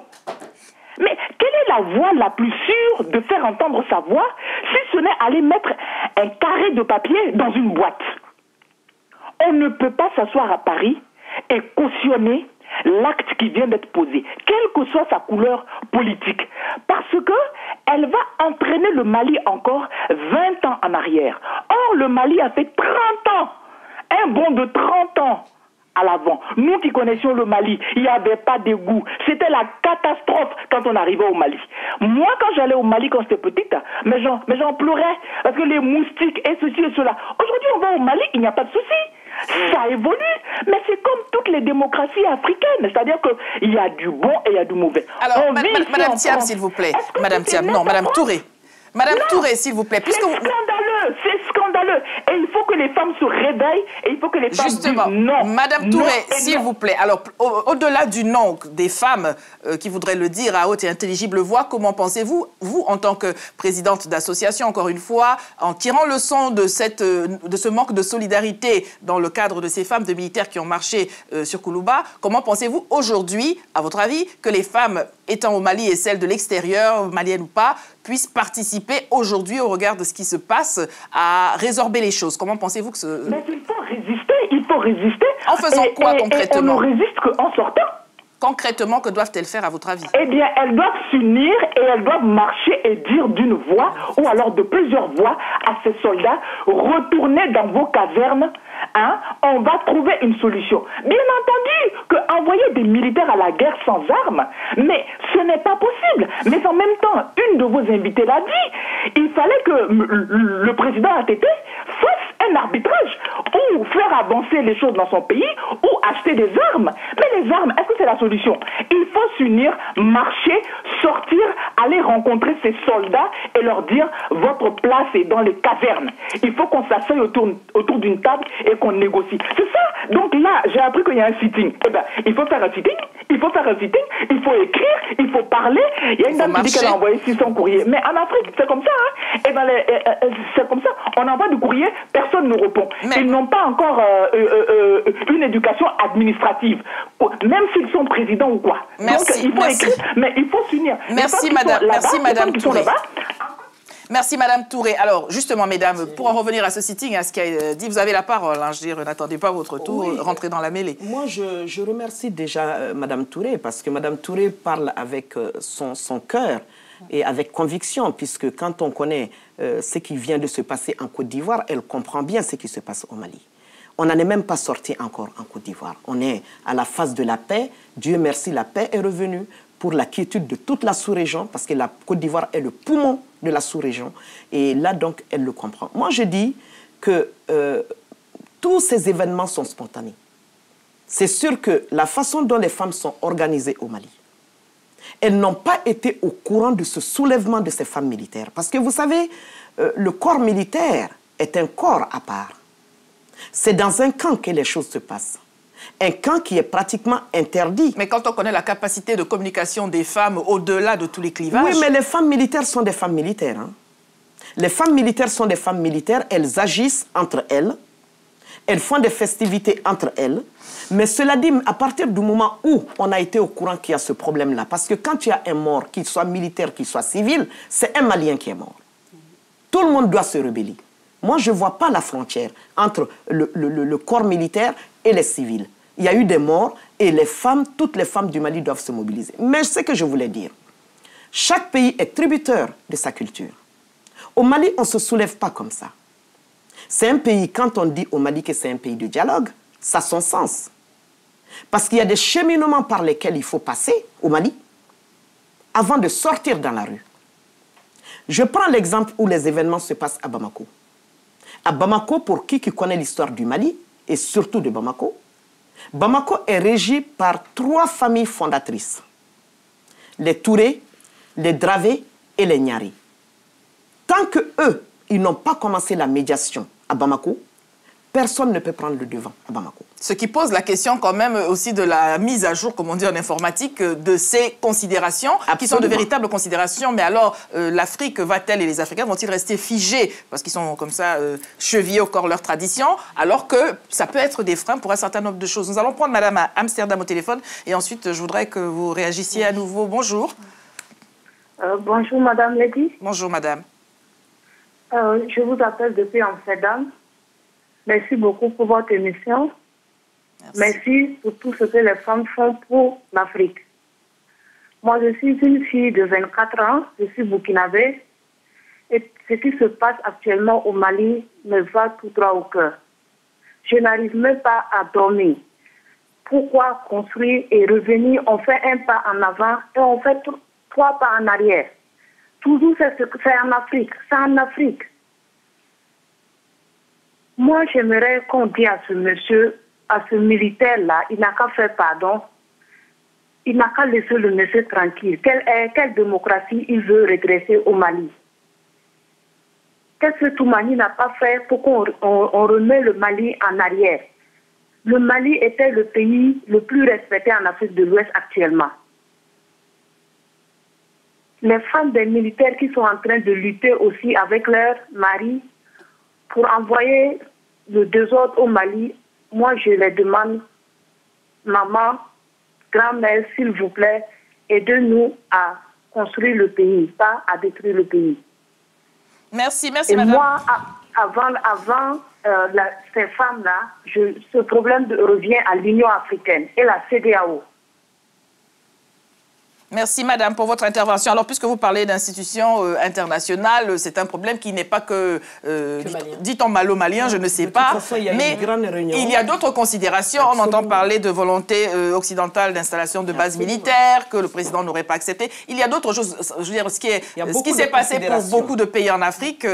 Mais quelle est la voie la plus sûre de faire entendre sa voix si ce n'est aller mettre un carré de papier dans une boîte? On ne peut pas s'asseoir à Paris et cautionner l'acte qui vient d'être posé, quelle que soit sa couleur politique, parce que elle va entraîner le Mali encore 20 ans en arrière. Or, le Mali a fait 30 ans, un bond de 30 ans à l'avant. Nous qui connaissions le Mali, il n'y avait pas d'égout. C'était la catastrophe quand on arrivait au Mali. Moi, quand j'allais au Mali, quand j'étais petite, mais j'en pleurais, parce que les moustiques et ceci et cela. Aujourd'hui, on va au Mali, il n'y a pas de souci. Ça évolue, mais c'est comme toutes les démocraties africaines, c'est-à-dire qu'il y a du bon et il y a du mauvais. Alors, Madame Thiam, s'il vous plaît. Madame Touré. Madame Touré, s'il vous plaît. C'est scandaleux, c'est scandaleux. Et il faut faut que les femmes se réveillent et il faut que les femmes disent non. Madame Touré, s'il vous plaît, alors au-delà du non des femmes qui voudraient le dire à haute et intelligible voix, comment pensez-vous, vous, en tant que présidente d'association, encore une fois, en tirant leçon de ce manque de solidarité dans le cadre de ces femmes de militaires qui ont marché sur Koulouba, comment pensez-vous aujourd'hui, à votre avis, que les femmes étant au Mali et celles de l'extérieur, maliennes ou pas, puissent participer aujourd'hui, au regard de ce qui se passe, à résorber les choses? Comment pensez-vous que ce... Mais il faut résister, il faut résister. En faisant quoi concrètement? On ne résiste qu'en sortant. Concrètement, que doivent-elles faire à votre avis? Eh bien, elles doivent s'unir et elles doivent marcher et dire d'une voix ou alors de plusieurs voix à ces soldats, retournez dans vos casernes, hein, on va trouver une solution. Bien entendu qu'envoyer des militaires à la guerre sans armes, mais ce n'est pas possible. Mais en même temps, une de vos invités l'a dit, il fallait que le président ATT fasse un arbitrage ou faire avancer les choses dans son pays ou acheter des armes. Mais les armes, est-ce que c'est la solution? Il faut s'unir, marcher, sortir, aller rencontrer ces soldats et leur dire votre place est dans les casernes. Il faut qu'on s'asseye autour d'une table et qu'on négocie. C'est ça. Donc là, j'ai appris qu'il y a un sitting. Eh ben, il faut faire un sitting, il faut faire un sitting, il faut écrire, il faut parler. Il y a une dame qui dit qu'elle a envoyé 600 courriers. Mais en Afrique, c'est comme ça. Hein. Eh ben, c'est comme ça. On envoie du courrier, personne ne répond. Ils n'ont pas encore une éducation administrative, même s'ils sont présidents ou quoi. Merci, donc il faut écrire, mais il faut s'unir. Merci madame Touré. Merci Madame Touré. Alors justement, mesdames, pour en revenir à ce sitting, à ce qui a dit, vous avez la parole. Hein, je veux dire, n'attendez pas votre tour, oui, rentrez dans la mêlée. Moi, je remercie déjà Madame Touré, parce que Madame Touré parle avec son cœur et avec conviction, puisque quand on connaît ce qui vient de se passer en Côte d'Ivoire, elle comprend bien ce qui se passe au Mali. On n'en est même pas sorti encore en Côte d'Ivoire. On est à la phase de la paix. Dieu merci, la paix est revenue pour la quiétude de toute la sous-région, parce que la Côte d'Ivoire est le poumon de la sous-région. Et là, donc, elle le comprend. Moi, je dis que tous ces événements sont spontanés. C'est sûr que la façon dont les femmes sont organisées au Mali, elles n'ont pas été au courant de ce soulèvement de ces femmes militaires. Parce que vous savez, le corps militaire est un corps à part. C'est dans un camp que les choses se passent. Un camp qui est pratiquement interdit. Mais quand on connaît la capacité de communication des femmes au-delà de tous les clivages... Oui, mais les femmes militaires sont des femmes militaires. Hein. Les femmes militaires sont des femmes militaires, elles agissent entre elles, elles font des festivités entre elles. Mais cela dit, à partir du moment où on a été au courant qu'il y a ce problème-là, parce que quand il y a un mort, qu'il soit militaire, qu'il soit civil, c'est un Malien qui est mort. Tout le monde doit se rebeller. Moi, je ne vois pas la frontière entre le corps militaire et les civils. Il y a eu des morts et les femmes, toutes les femmes du Mali doivent se mobiliser. Mais ce que je voulais dire, chaque pays est tributaire de sa culture. Au Mali, on ne se soulève pas comme ça. C'est un pays, quand on dit au Mali que c'est un pays de dialogue, ça a son sens. Parce qu'il y a des cheminements par lesquels il faut passer au Mali avant de sortir dans la rue. Je prends l'exemple où les événements se passent à Bamako. À Bamako, pour qui connaît l'histoire du Mali, et surtout de Bamako, Bamako est régi par 3 familles fondatrices. Les Touré, les Dravé et les Nyari. Tant qu'eux, ils n'ont pas commencé la médiation à Bamako, personne ne peut prendre le devant à Bamako. Ce qui pose la question quand même aussi de la mise à jour, comme on dit en informatique, de ces considérations, absolument, qui sont de véritables considérations. Mais alors, l'Afrique va-t-elle et les Africains vont-ils rester figés parce qu'ils sont comme ça chevillés au corps leur tradition, alors que ça peut être des freins pour un certain nombre de choses. Nous allons prendre Madame Amsterdam au téléphone et ensuite je voudrais que vous réagissiez à nouveau. Bonjour. Bonjour Madame Lady. Bonjour Madame. Je vous appelle depuis Amsterdam. Merci beaucoup pour votre émission. Merci pour tout ce que les femmes font pour l'Afrique. Moi, je suis une fille de 24 ans, je suis burkinabé, et ce qui se passe actuellement au Mali me va tout droit au cœur. Je n'arrive même pas à dormir. Pourquoi construire et revenir? On fait un pas en avant et on fait 3 pas en arrière. Toujours c'est en Afrique, c'est en Afrique. Moi, j'aimerais qu'on dise à ce monsieur, à ce militaire-là, il n'a qu'à faire pardon. Il n'a qu'à laisser le monsieur tranquille. Quelle démocratie il veut redresser au Mali? qu'est-ce que Toumani n'a pas fait pour qu'on remet le Mali en arrière? Le Mali était le pays le plus respecté en Afrique de l'Ouest actuellement. Les femmes des militaires qui sont en train de lutter aussi avec leurs maris pour envoyer le désordre au Mali, moi je les demande, maman, grand-mère, s'il vous plaît, aidez-nous à construire le pays, pas à détruire le pays. Merci, Et madame. moi, avant ces femmes-là, ce problème revient à l'Union africaine et la CEDEAO. Merci, madame, pour votre intervention. Alors, puisque vous parlez d'institutions internationales, c'est un problème qui n'est pas que dit en malo-malien, je ne sais pas. Façon, il y a mais une grande réunion. il y a d'autres considérations. Absolument. On entend parler de volonté occidentale d'installation de bases militaires, que le président n'aurait pas accepté. Il y a d'autres choses. Je veux dire, ce qui s'est passé pour beaucoup de pays en Afrique,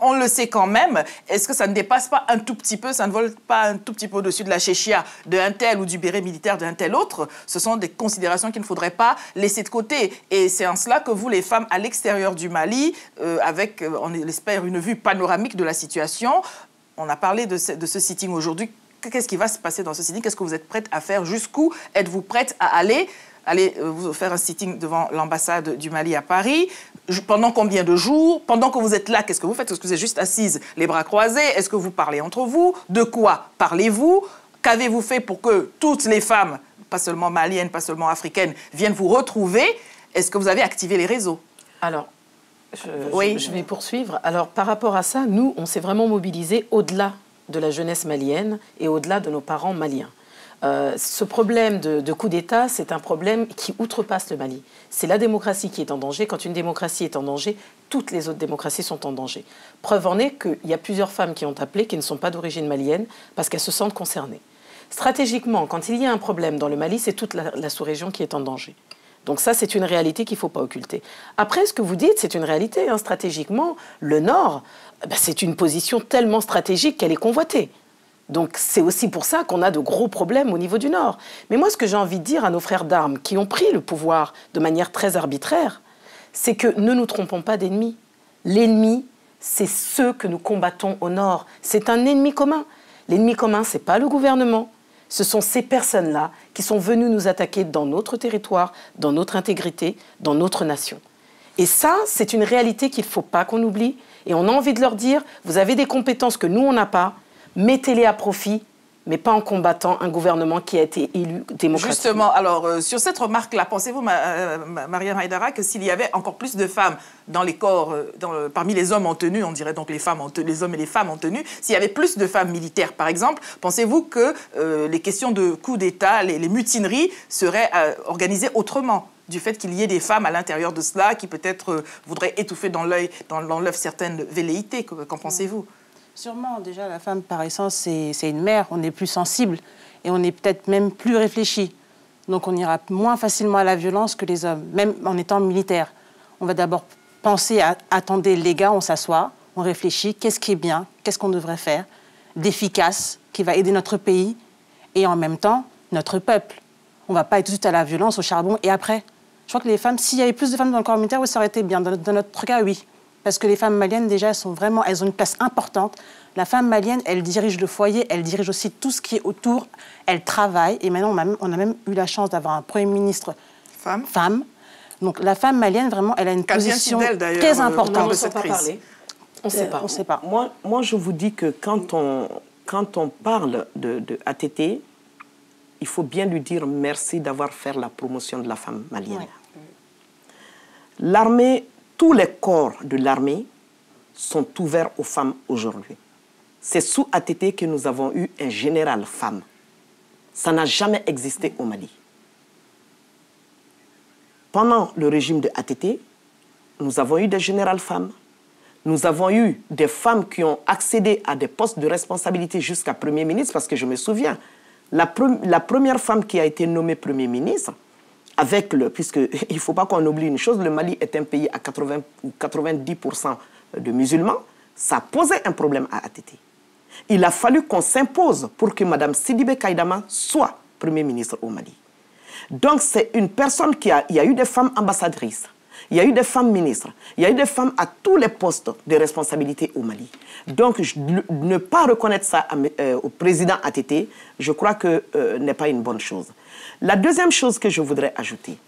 on le sait quand même. Est-ce que ça ne dépasse pas un tout petit peu, ça ne vole pas un tout petit peu au-dessus de la chéchia d'un tel ou du béret militaire d'un tel autre? Ce sont des considérations qu'il ne faudrait pas laisser de côté. Et c'est en cela que vous, les femmes à l'extérieur du Mali, avec, on espère, une vue panoramique de la situation, on a parlé de ce sitting aujourd'hui. Qu'est-ce qui va se passer dans ce sitting? Qu'est-ce que vous êtes prête à faire? Jusqu'où êtes-vous prête à aller? Allez vous faire un sitting devant l'ambassade du Mali à Paris. Pendant combien de jours? Pendant que vous êtes là, qu'est-ce que vous faites? Est-ce que vous êtes juste assise, les bras croisés? Est-ce que vous parlez entre vous? De quoi parlez-vous? Qu'avez-vous fait pour que toutes les femmes, pas seulement maliennes, pas seulement africaines, viennent vous retrouver? Est-ce que vous avez activé les réseaux? Alors, je vais poursuivre. Alors, par rapport à ça, nous, on s'est vraiment mobilisés au-delà de la jeunesse malienne et au-delà de nos parents maliens. Ce problème de coup d'État, c'est un problème qui outrepasse le Mali. C'est la démocratie qui est en danger. Quand une démocratie est en danger, toutes les autres démocraties sont en danger. Preuve en est qu'il y a plusieurs femmes qui ont appelé, qui ne sont pas d'origine malienne, parce qu'elles se sentent concernées. Stratégiquement, quand il y a un problème dans le Mali, c'est toute la sous-région qui est en danger. Donc ça, c'est une réalité qu'il ne faut pas occulter. Après, ce que vous dites, c'est une réalité. Hein. Stratégiquement, le Nord, c'est une position tellement stratégique qu'elle est convoitée. Donc c'est aussi pour ça qu'on a de gros problèmes au niveau du Nord. Mais moi, ce que j'ai envie de dire à nos frères d'armes qui ont pris le pouvoir de manière très arbitraire, c'est que ne nous trompons pas d'ennemis. L'ennemi, c'est ceux que nous combattons au Nord. C'est un ennemi commun. L'ennemi commun, ce n'est pas le gouvernement. Ce sont ces personnes-là qui sont venues nous attaquer dans notre territoire, dans notre intégrité, dans notre nation. Et ça, c'est une réalité qu'il ne faut pas qu'on oublie. Et on a envie de leur dire, vous avez des compétences que nous, on n'a pas, mettez-les à profit, mais pas en combattant un gouvernement qui a été élu démocratiquement. Justement, alors, sur cette remarque-là, pensez-vous, Mariam Haïdara, que s'il y avait encore plus de femmes dans les corps, parmi les hommes en tenue, on dirait donc les hommes et les femmes en tenue, s'il y avait plus de femmes militaires, par exemple, pensez-vous que les questions de coup d'État, les mutineries seraient organisées autrement, du fait qu'il y ait des femmes à l'intérieur de cela qui peut-être voudraient étouffer dans l'œuf certaines velléités? Qu'en pensez-vous? Sûrement, déjà, la femme, par essence, c'est une mère. On est plus sensible et on est peut-être même plus réfléchi. Donc, on ira moins facilement à la violence que les hommes, même en étant militaire. On va d'abord penser à, attendez, les gars, on s'assoit, on réfléchit, qu'est-ce qui est bien, qu'est-ce qu'on devrait faire, d'efficace, qui va aider notre pays et en même temps, notre peuple. On ne va pas être tout de suite à la violence, au charbon et après. Je crois que les femmes, s'il y avait plus de femmes dans le corps militaire, oui, ça aurait été bien. Dans notre cas, oui. Parce que les femmes maliennes, déjà, elles ont une place importante. La femme malienne, elle dirige le foyer, elle dirige aussi tout ce qui est autour. Elle travaille. Et maintenant, on a même eu la chance d'avoir un Premier ministre femme. Donc, la femme malienne, vraiment, elle a une position très importante. De cette crise. On ne sait pas. Moi, je vous dis que quand on parle de ATT, il faut bien lui dire merci d'avoir fait la promotion de la femme malienne. Ouais. L'armée... Tous les corps de l'armée sont ouverts aux femmes aujourd'hui. C'est sous ATT que nous avons eu un général femme. Ça n'a jamais existé au Mali. Pendant le régime de ATT, nous avons eu des générales femmes. Nous avons eu des femmes qui ont accédé à des postes de responsabilité jusqu'à Premier ministre, parce que je me souviens, la première femme qui a été nommée Premier ministre, puisqu'il ne faut pas qu'on oublie une chose, le Mali est un pays à 80 ou 90% de musulmans, ça posait un problème à ATT. Il a fallu qu'on s'impose pour que Mme Sidibé Kaïdama soit Premier ministre au Mali. Donc c'est une personne il y a eu des femmes ambassadrices, Il y a eu des femmes ministres. Il y a eu des femmes à tous les postes de responsabilité au Mali. Donc, ne pas reconnaître ça au président ATT, je crois que n'est pas une bonne chose. La deuxième chose que je voudrais ajouter,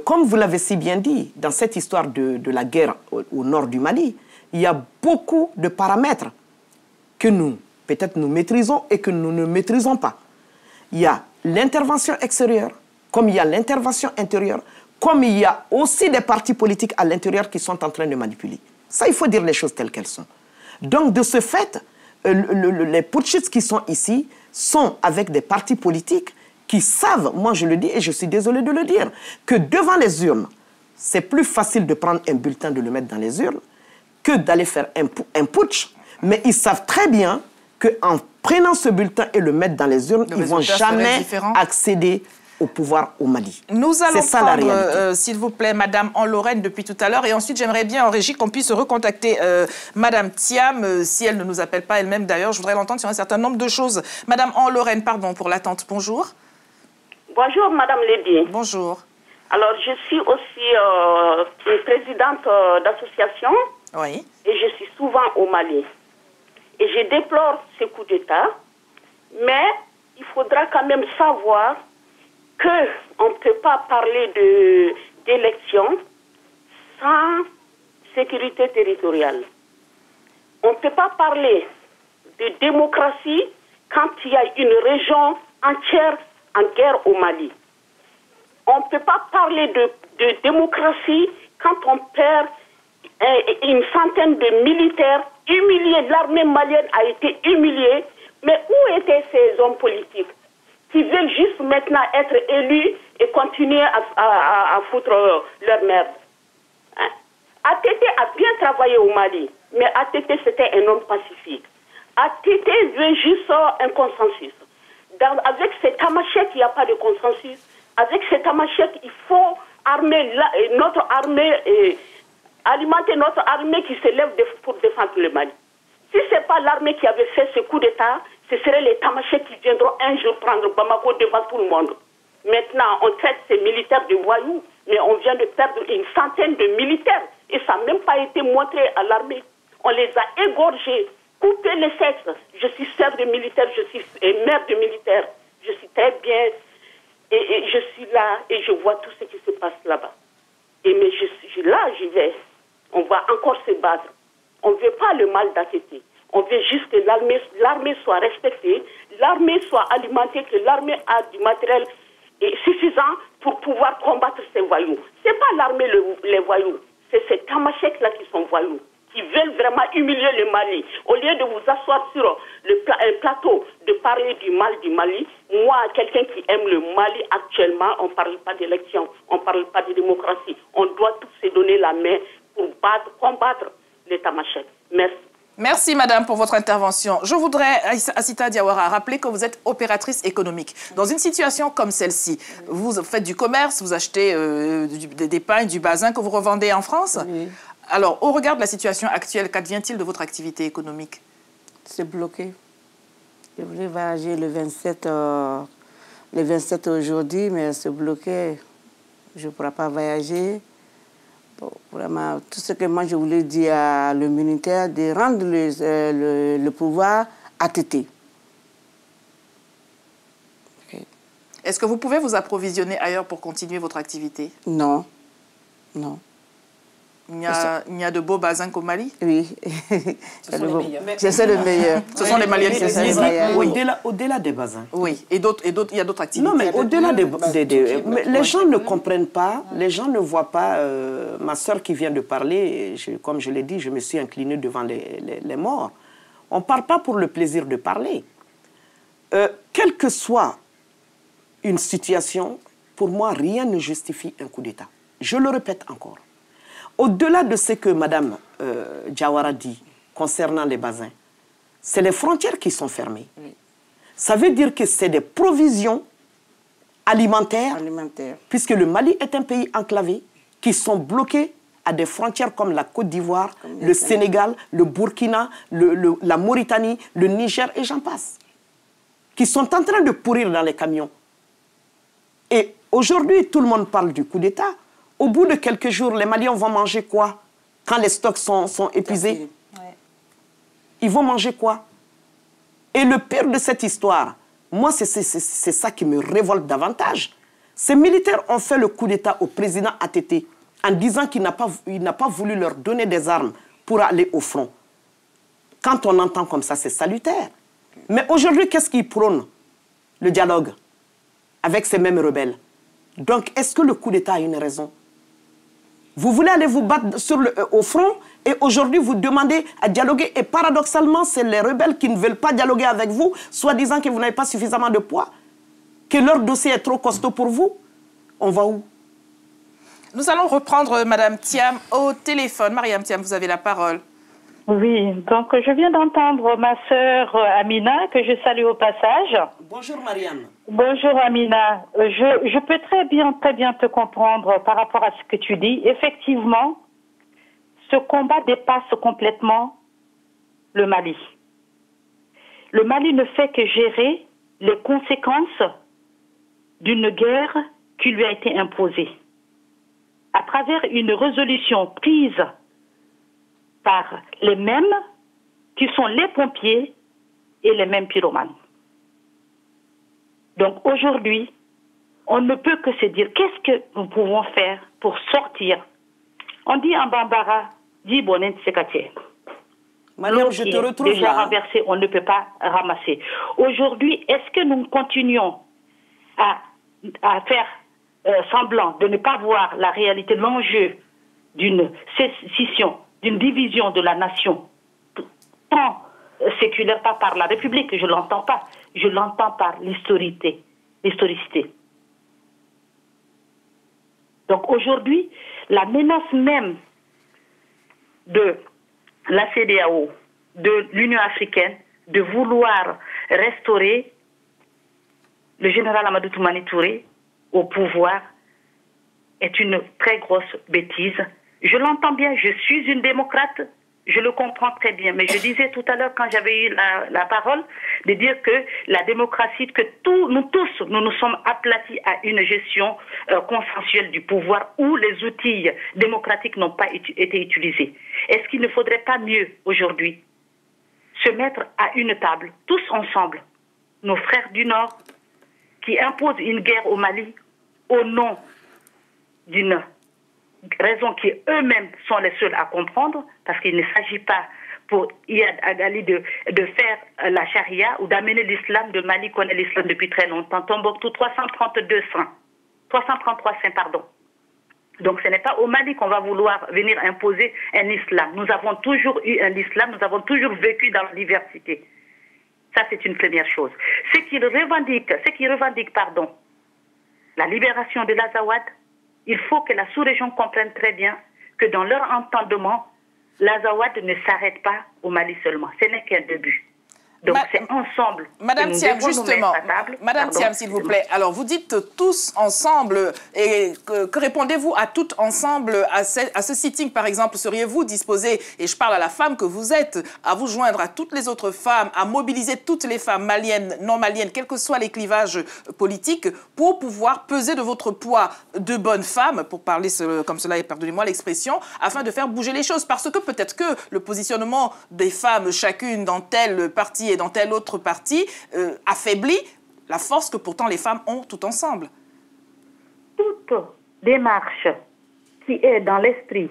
comme vous l'avez si bien dit, dans cette histoire de la guerre au nord du Mali, il y a beaucoup de paramètres que nous, peut-être nous maîtrisons et que nous ne maîtrisons pas. Il y a l'intervention extérieure, comme il y a l'intervention intérieure, comme il y a aussi des partis politiques à l'intérieur qui sont en train de manipuler. Ça, il faut dire les choses telles qu'elles sont. Donc, de ce fait, les putschistes qui sont ici sont avec des partis politiques qui savent, moi je le dis et je suis désolé de le dire, que devant les urnes, c'est plus facile de prendre un bulletin, de le mettre dans les urnes, que d'aller faire un putsch. Mais ils savent très bien qu'en prenant ce bulletin et le mettre dans les urnes, ils ne vont jamais accéder au pouvoir au Mali. Nous allons prendre, s'il vous plaît, Madame Anne-Lorraine depuis tout à l'heure. Et ensuite, j'aimerais bien, en régie, qu'on puisse recontacter Madame Thiam, si elle ne nous appelle pas elle-même d'ailleurs. Je voudrais l'entendre sur un certain nombre de choses. Madame Anne-Lorraine, pardon pour l'attente. Bonjour. Bonjour, Madame Lady. Bonjour. Alors, je suis aussi présidente d'association. Oui. Et je suis souvent au Mali. Et je déplore ce coup d'État. Mais il faudra quand même savoir qu'on ne peut pas parler d'élection sans sécurité territoriale. On ne peut pas parler de démocratie quand il y a une région entière en guerre au Mali. On ne peut pas parler de démocratie quand on perd une centaine de militaires humiliés. L'armée malienne a été humiliée. Mais où étaient ces hommes politiques qui veulent juste maintenant être élus et continuer à foutre leur merde? Hein? ATT a bien travaillé au Mali, mais ATT c'était un homme pacifique. ATT veut juste un consensus. Avec cet Tamashek, il n'y a pas de consensus. Avec cet Tamashek, il faut armer notre armée, alimenter notre armée qui se lève pour défendre le Mali. Si ce n'est pas l'armée qui avait fait ce coup d'État, ce seraient les Tamashek qui viendront un jour prendre Bamako devant tout le monde. Maintenant, on traite ces militaires de voyous, mais on vient de perdre une centaine de militaires. Et ça n'a même pas été montré à l'armée. On les a égorgés, coupé les sexes. Je suis sœur de militaire, je suis mère de militaire. Je suis très bien. Et je suis là et je vois tout ce qui se passe là-bas. Mais je suis là, j'y vais. On va encore se battre. On ne veut pas le mal d'ATT. On veut juste que l'armée soit respectée, l'armée soit alimentée, que l'armée a du matériel suffisant pour pouvoir combattre ces voyous. Ce n'est pas l'armée les voyous, c'est ces Tamasheks-là qui sont voyous, qui veulent vraiment humilier le Mali. Au lieu de vous asseoir sur un plateau, de parler du mal du Mali, moi, quelqu'un qui aime le Mali actuellement, on ne parle pas d'élection, on ne parle pas de démocratie. On doit tous se donner la main pour combattre les Tamasheks. Merci. Merci, madame, pour votre intervention. Je voudrais, Assita Diawara, rappeler que vous êtes opératrice économique. Dans une situation comme celle-ci, vous faites du commerce, vous achetez des pains, du basin que vous revendez en France. Oui. Alors, au regard de la situation actuelle, qu'advient-il de votre activité économique? C'est bloqué. Je voulais voyager le 27 aujourd'hui, mais c'est bloqué. Je ne pourrai pas voyager. Bon, vraiment, tout ce que moi je voulais dire à le militaire, de rendre le pouvoir ATT. Okay. Est-ce que vous pouvez vous approvisionner ailleurs pour continuer votre activité? Non, non. Il y a de beaux basins qu'au Mali? Oui. Ce sont les meilleurs. C'est le meilleur. Ce sont les Maliens qui sont au-delà des basins. Oui, et il y a d'autres activités. Non, mais au-delà les gens ne comprennent pas, les gens ne voient pas. Ma soeur qui vient de parler, comme je l'ai dit, je me suis inclinée devant les morts. On ne parle pas pour le plaisir de parler. Quelle que soit une situation, pour moi, rien ne justifie un coup d'État. Je le répète encore. Au-delà de ce que Mme Diawara dit concernant les basins, c'est les frontières qui sont fermées. Oui. Ça veut dire que c'est des provisions alimentaires, puisque le Mali est un pays enclavé, qui sont bloqués à des frontières comme la Côte d'Ivoire, le Sénégal, le Burkina, la Mauritanie, le Niger, et j'en passe, qui sont en train de pourrir dans les camions. Et aujourd'hui, tout le monde parle du coup d'État. Au bout de quelques jours, les Maliens vont manger quoi quand les stocks sont épuisés? Ils vont manger quoi? Et le pire de cette histoire, moi, c'est ça qui me révolte davantage. Ces militaires ont fait le coup d'État au président ATT en disant qu'il n'a pas voulu leur donner des armes pour aller au front. Quand on entend comme ça, c'est salutaire. Mais aujourd'hui, qu'est-ce qu'ils prônent? Le dialogue avec ces mêmes rebelles. Donc, est-ce que le coup d'État a une raison? Vous voulez aller vous battre au front et aujourd'hui vous demandez à dialoguer. Et paradoxalement, c'est les rebelles qui ne veulent pas dialoguer avec vous, soi-disant que vous n'avez pas suffisamment de poids, que leur dossier est trop costaud pour vous. On va où? Nous allons reprendre Madame Thiam au téléphone. Mariam Thiam, vous avez la parole. Oui, donc je viens d'entendre ma sœur Amina, que je salue au passage. Bonjour Mariam. Bonjour Amina. Je peux très bien te comprendre par rapport à ce que tu dis. Effectivement, ce combat dépasse complètement le Mali. Le Mali ne fait que gérer les conséquences d'une guerre qui lui a été imposée. À travers une résolution prise par les mêmes qui sont les pompiers et les mêmes pyromanes. Donc aujourd'hui, on ne peut que se dire qu'est-ce que nous pouvons faire pour sortir. On dit en bambara, dit bonen sekatier. Madame, je te retrouve déjà là. renversé, on ne peut pas ramasser. Aujourd'hui, est-ce que nous continuons à faire semblant de ne pas voir la réalité, l'enjeu d'une scission, d'une division de la nation, tant séculaire, pas par la République, je ne l'entends pas, je l'entends par l'historicité. Donc aujourd'hui, la menace même de la CEDEAO, de l'Union africaine, de vouloir restaurer le général Amadou Toumani Touré au pouvoir est une très grosse bêtise. Je l'entends bien, je suis une démocrate, je le comprends très bien. Mais je disais tout à l'heure, quand j'avais eu la parole, de dire que la démocratie, que nous tous, nous nous sommes aplatis à une gestion consensuelle du pouvoir où les outils démocratiques n'ont pas été utilisés. Est-ce qu'il ne faudrait pas mieux aujourd'hui se mettre à une table, tous ensemble, nos frères du Nord, qui imposent une guerre au Mali au nom d'une raison qui eux-mêmes sont les seuls à comprendre, parce qu'il ne s'agit pas pour Iyad Agali de faire la charia ou d'amener l'islam. De Mali connaît l'islam depuis très longtemps. Tombouctou, 333 saints, pardon. Donc ce n'est pas au Mali qu'on va vouloir venir imposer un islam. Nous avons toujours eu un islam, nous avons toujours vécu dans la diversité. Ça, c'est une première chose. Ceux qui revendiquent, la libération de l'Azawad, il faut que la sous-région comprenne très bien que dans leur entendement, l'Azawad ne s'arrête pas au Mali seulement. Ce n'est qu'un début. Donc c'est ensemble. Madame Thiam, justement, Madame Thiam, s'il vous plaît. Alors vous dites tous ensemble, et que répondez-vous à tout ensemble à ce sitting, par exemple? Seriez-vous disposé, et je parle à la femme que vous êtes, à vous joindre à toutes les autres femmes, à mobiliser toutes les femmes maliennes, non maliennes, quels que soient les clivages politiques, pour pouvoir peser de votre poids de bonne femme, pour parler comme cela, et pardonnez-moi l'expression, afin de faire bouger les choses? Parce que peut-être que le positionnement des femmes, chacune dans tel parti et dans telle autre partie, affaiblit la force que pourtant les femmes ont tout ensemble. Toute démarche qui est dans l'esprit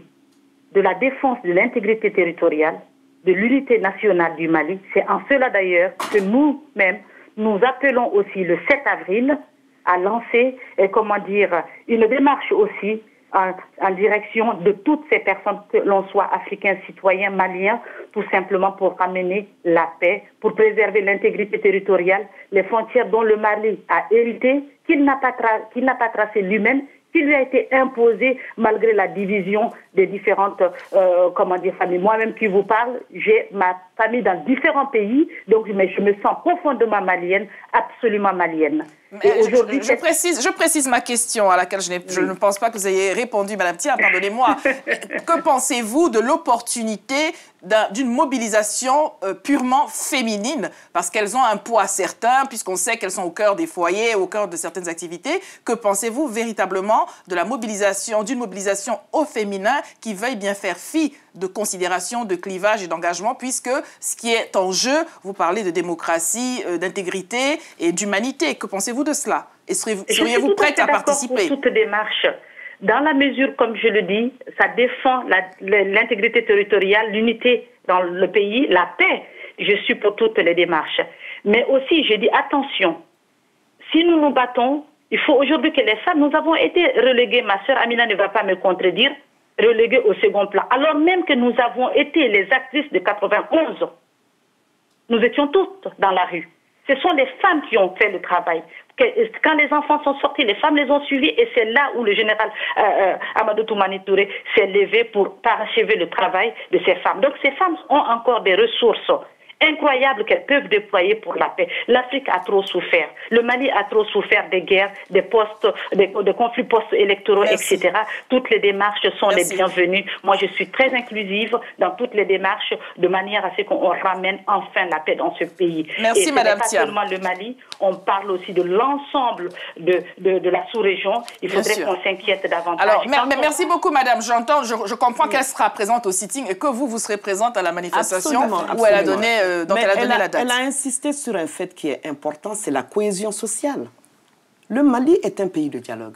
de la défense de l'intégrité territoriale, de l'unité nationale du Mali, c'est en cela d'ailleurs que nous-mêmes, nous appelons aussi le 7 avril à lancer, une démarche aussi en direction de toutes ces personnes, que l'on soit africains, citoyens, maliens, tout simplement pour ramener la paix, pour préserver l'intégrité territoriale, les frontières dont le Mali a hérité, qu'il n'a pas tracé lui-même, qui lui a été imposé malgré la division des différentes familles. Moi-même qui vous parle, j'ai ma famille dans différents pays, donc je me sens profondément malienne, absolument malienne. Je précise ma question à laquelle je ne pense pas que vous ayez répondu, Madame Thiam, pardonnez-moi. Que pensez-vous de l'opportunité d'une mobilisation purement féminine, parce qu'elles ont un poids certain, puisqu'on sait qu'elles sont au cœur des foyers, au cœur de certaines activités. Que pensez-vous véritablement de la mobilisation, d'une mobilisation au féminin qui veuille bien faire fi de considération, de clivage et d'engagement, puisque ce qui est en jeu, vous parlez de démocratie, d'intégrité et d'humanité. Que pensez-vous de cela? Et seriez-vous prête à participer? Pour toute démarche. Dans la mesure, comme je le dis, ça défend l'intégrité territoriale, l'unité dans le pays, la paix. Je suis pour toutes les démarches. Mais aussi, je dis attention, si nous nous battons, il faut aujourd'hui que les femmes, nous avons été reléguées, ma sœur Amina ne va pas me contredire, reléguées au second plan. Alors même que nous avons été les actrices de 91, nous étions toutes dans la rue. Ce sont les femmes qui ont fait le travail. Quand les enfants sont sortis, les femmes les ont suivis et c'est là où le général Amadou Toumani Touré s'est levé pour parachever le travail de ces femmes. Donc ces femmes ont encore des ressources incroyables qu'elles peuvent déployer pour la paix. L'Afrique a trop souffert. Le Mali a trop souffert des guerres, des conflits post-électoraux, etc. Toutes les démarches sont les bienvenues. Moi, je suis très inclusive dans toutes les démarches de manière à ce qu'on ramène enfin la paix dans ce pays. Merci, Madame Thiam. Pas seulement le Mali, on parle aussi de l'ensemble de la sous-région. Il faudrait qu'on s'inquiète davantage. Alors, merci beaucoup, Madame. J'entends, je comprends qu'elle sera présente au sitting et que vous serez présente à la manifestation où elle a donné la date. Elle a insisté sur un fait qui est important, c'est la cohésion sociale. Le Mali est un pays de dialogue.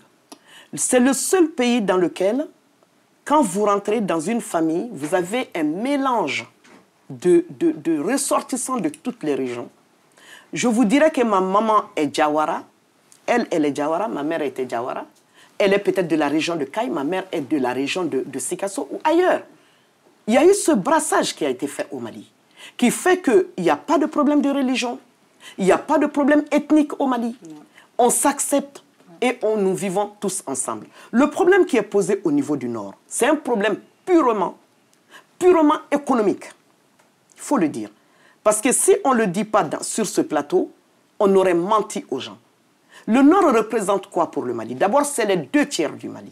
C'est le seul pays dans lequel, quand vous rentrez dans une famille, vous avez un mélange de ressortissants de toutes les régions. Je vous dirais que ma maman est Diawara. Elle est Diawara, ma mère était Diawara. Elle est peut-être de la région de Kaï, ma mère est de la région de Sikasso ou ailleurs. Il y a eu ce brassage qui a été fait au Mali, qui fait qu'il n'y a pas de problème de religion, il n'y a pas de problème ethnique au Mali. On s'accepte et nous vivons tous ensemble. Le problème qui est posé au niveau du Nord, c'est un problème purement économique. Il faut le dire. Parce que si on ne le dit pas sur ce plateau, on aurait menti aux gens. Le Nord représente quoi pour le Mali? D'abord, c'est les 2/3 du Mali.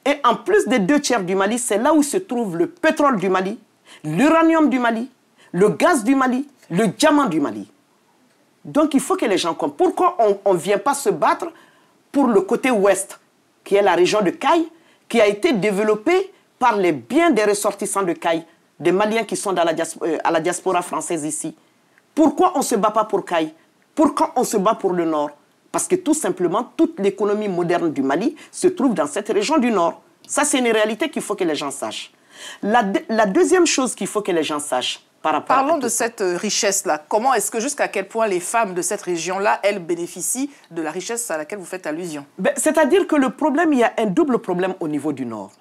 Et en plus des 2/3 du Mali, c'est là où se trouve le pétrole du Mali, l'uranium du Mali, le gaz du Mali, le diamant du Mali. Donc il faut que les gens comprennent. Pourquoi on ne vient pas se battre pour le côté ouest, qui est la région de Kaï, qui a été développée par les biens des ressortissants de Kaï, des Maliens qui sont à la diaspora française ici. Pourquoi on ne se bat pas pour Kaï? Pourquoi on se bat pour le Nord? Parce que tout simplement, toute l'économie moderne du Mali se trouve dans cette région du Nord. Ça, c'est une réalité qu'il faut que les gens sachent. La deuxième chose qu'il faut que les gens sachent par rapport Parlons de cette richesse-là. Comment est-ce que jusqu'à quel point les femmes de cette région-là, elles bénéficient de la richesse à laquelle vous faites allusion? C'est-à-dire que le problème, il y a un double problème au niveau du Nord.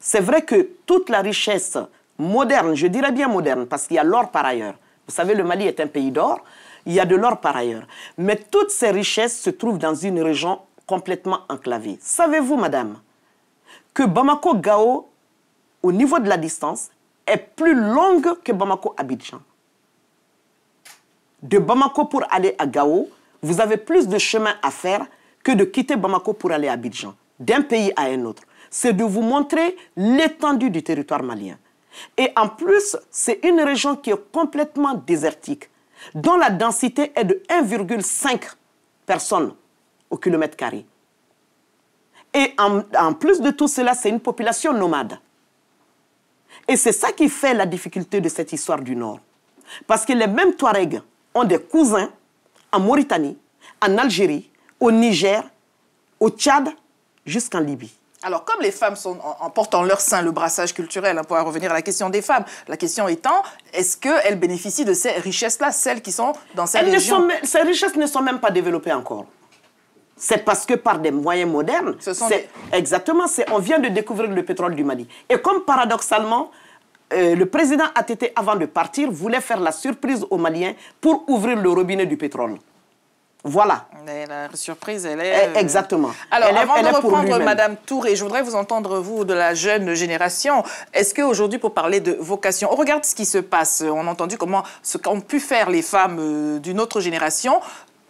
C'est vrai que toute la richesse moderne, je dirais bien moderne, parce qu'il y a l'or par ailleurs. Vous savez, le Mali est un pays d'or, il y a de l'or par ailleurs. Mais toutes ces richesses se trouvent dans une région complètement enclavée. Savez-vous, madame, que Bamako-Gao, au niveau de la distance, est plus longue que Bamako-Abidjan. De Bamako pour aller à Gao, vous avez plus de chemin à faire que de quitter Bamako pour aller à Abidjan, d'un pays à un autre. C'est de vous montrer l'étendue du territoire malien. Et en plus, c'est une région qui est complètement désertique, dont la densité est de 1,5 personnes au kilomètre carré. Et en plus de tout cela, c'est une population nomade. Et c'est ça qui fait la difficulté de cette histoire du Nord. Parce que les mêmes Touaregs ont des cousins en Mauritanie, en Algérie, au Niger, au Tchad, jusqu'en Libye. Alors, comme les femmes portent en leur sein le brassage culturel, on pourra revenir à la question des femmes. La question étant, est-ce qu'elles bénéficient de ces richesses-là, celles qui sont dans cette région? Ces richesses ne sont même pas développées encore. C'est parce que par des moyens modernes, exactement, on vient de découvrir le pétrole du Mali. Et comme paradoxalement, le président ATT, avant de partir, voulait faire la surprise aux Maliens pour ouvrir le robinet du pétrole. Voilà. La surprise, elle est... Exactement. Alors, avant de reprendre Madame Touré, je voudrais vous entendre, vous, de la jeune génération. Est-ce qu'aujourd'hui, pour parler de vocation, on regarde ce qui se passe. On a entendu ce qu'ont pu faire les femmes d'une autre génération.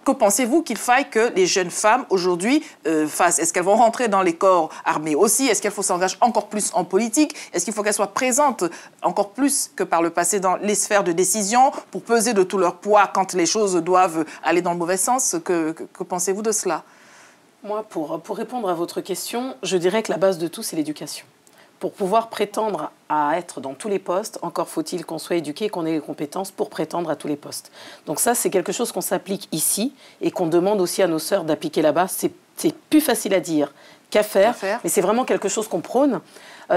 que pensez-vous qu'il faille que les jeunes femmes aujourd'hui fassent? Est-ce qu'elles vont rentrer dans les corps armés aussi? Est-ce qu'il faut s'engager encore plus en politique? Est-ce qu'il faut qu'elles soient présentes encore plus que par le passé dans les sphères de décision pour peser de tout leur poids quand les choses doivent aller dans le mauvais sens? Que pensez-vous de cela? Moi, pour répondre à votre question, je dirais que la base de tout, c'est l'éducation. Pour pouvoir prétendre à être dans tous les postes, encore faut-il qu'on soit éduqué et qu'on ait les compétences pour prétendre à tous les postes. Donc ça, c'est quelque chose qu'on s'applique ici et qu'on demande aussi à nos sœurs d'appliquer là-bas. C'est plus facile à dire qu'à faire, mais c'est vraiment quelque chose qu'on prône.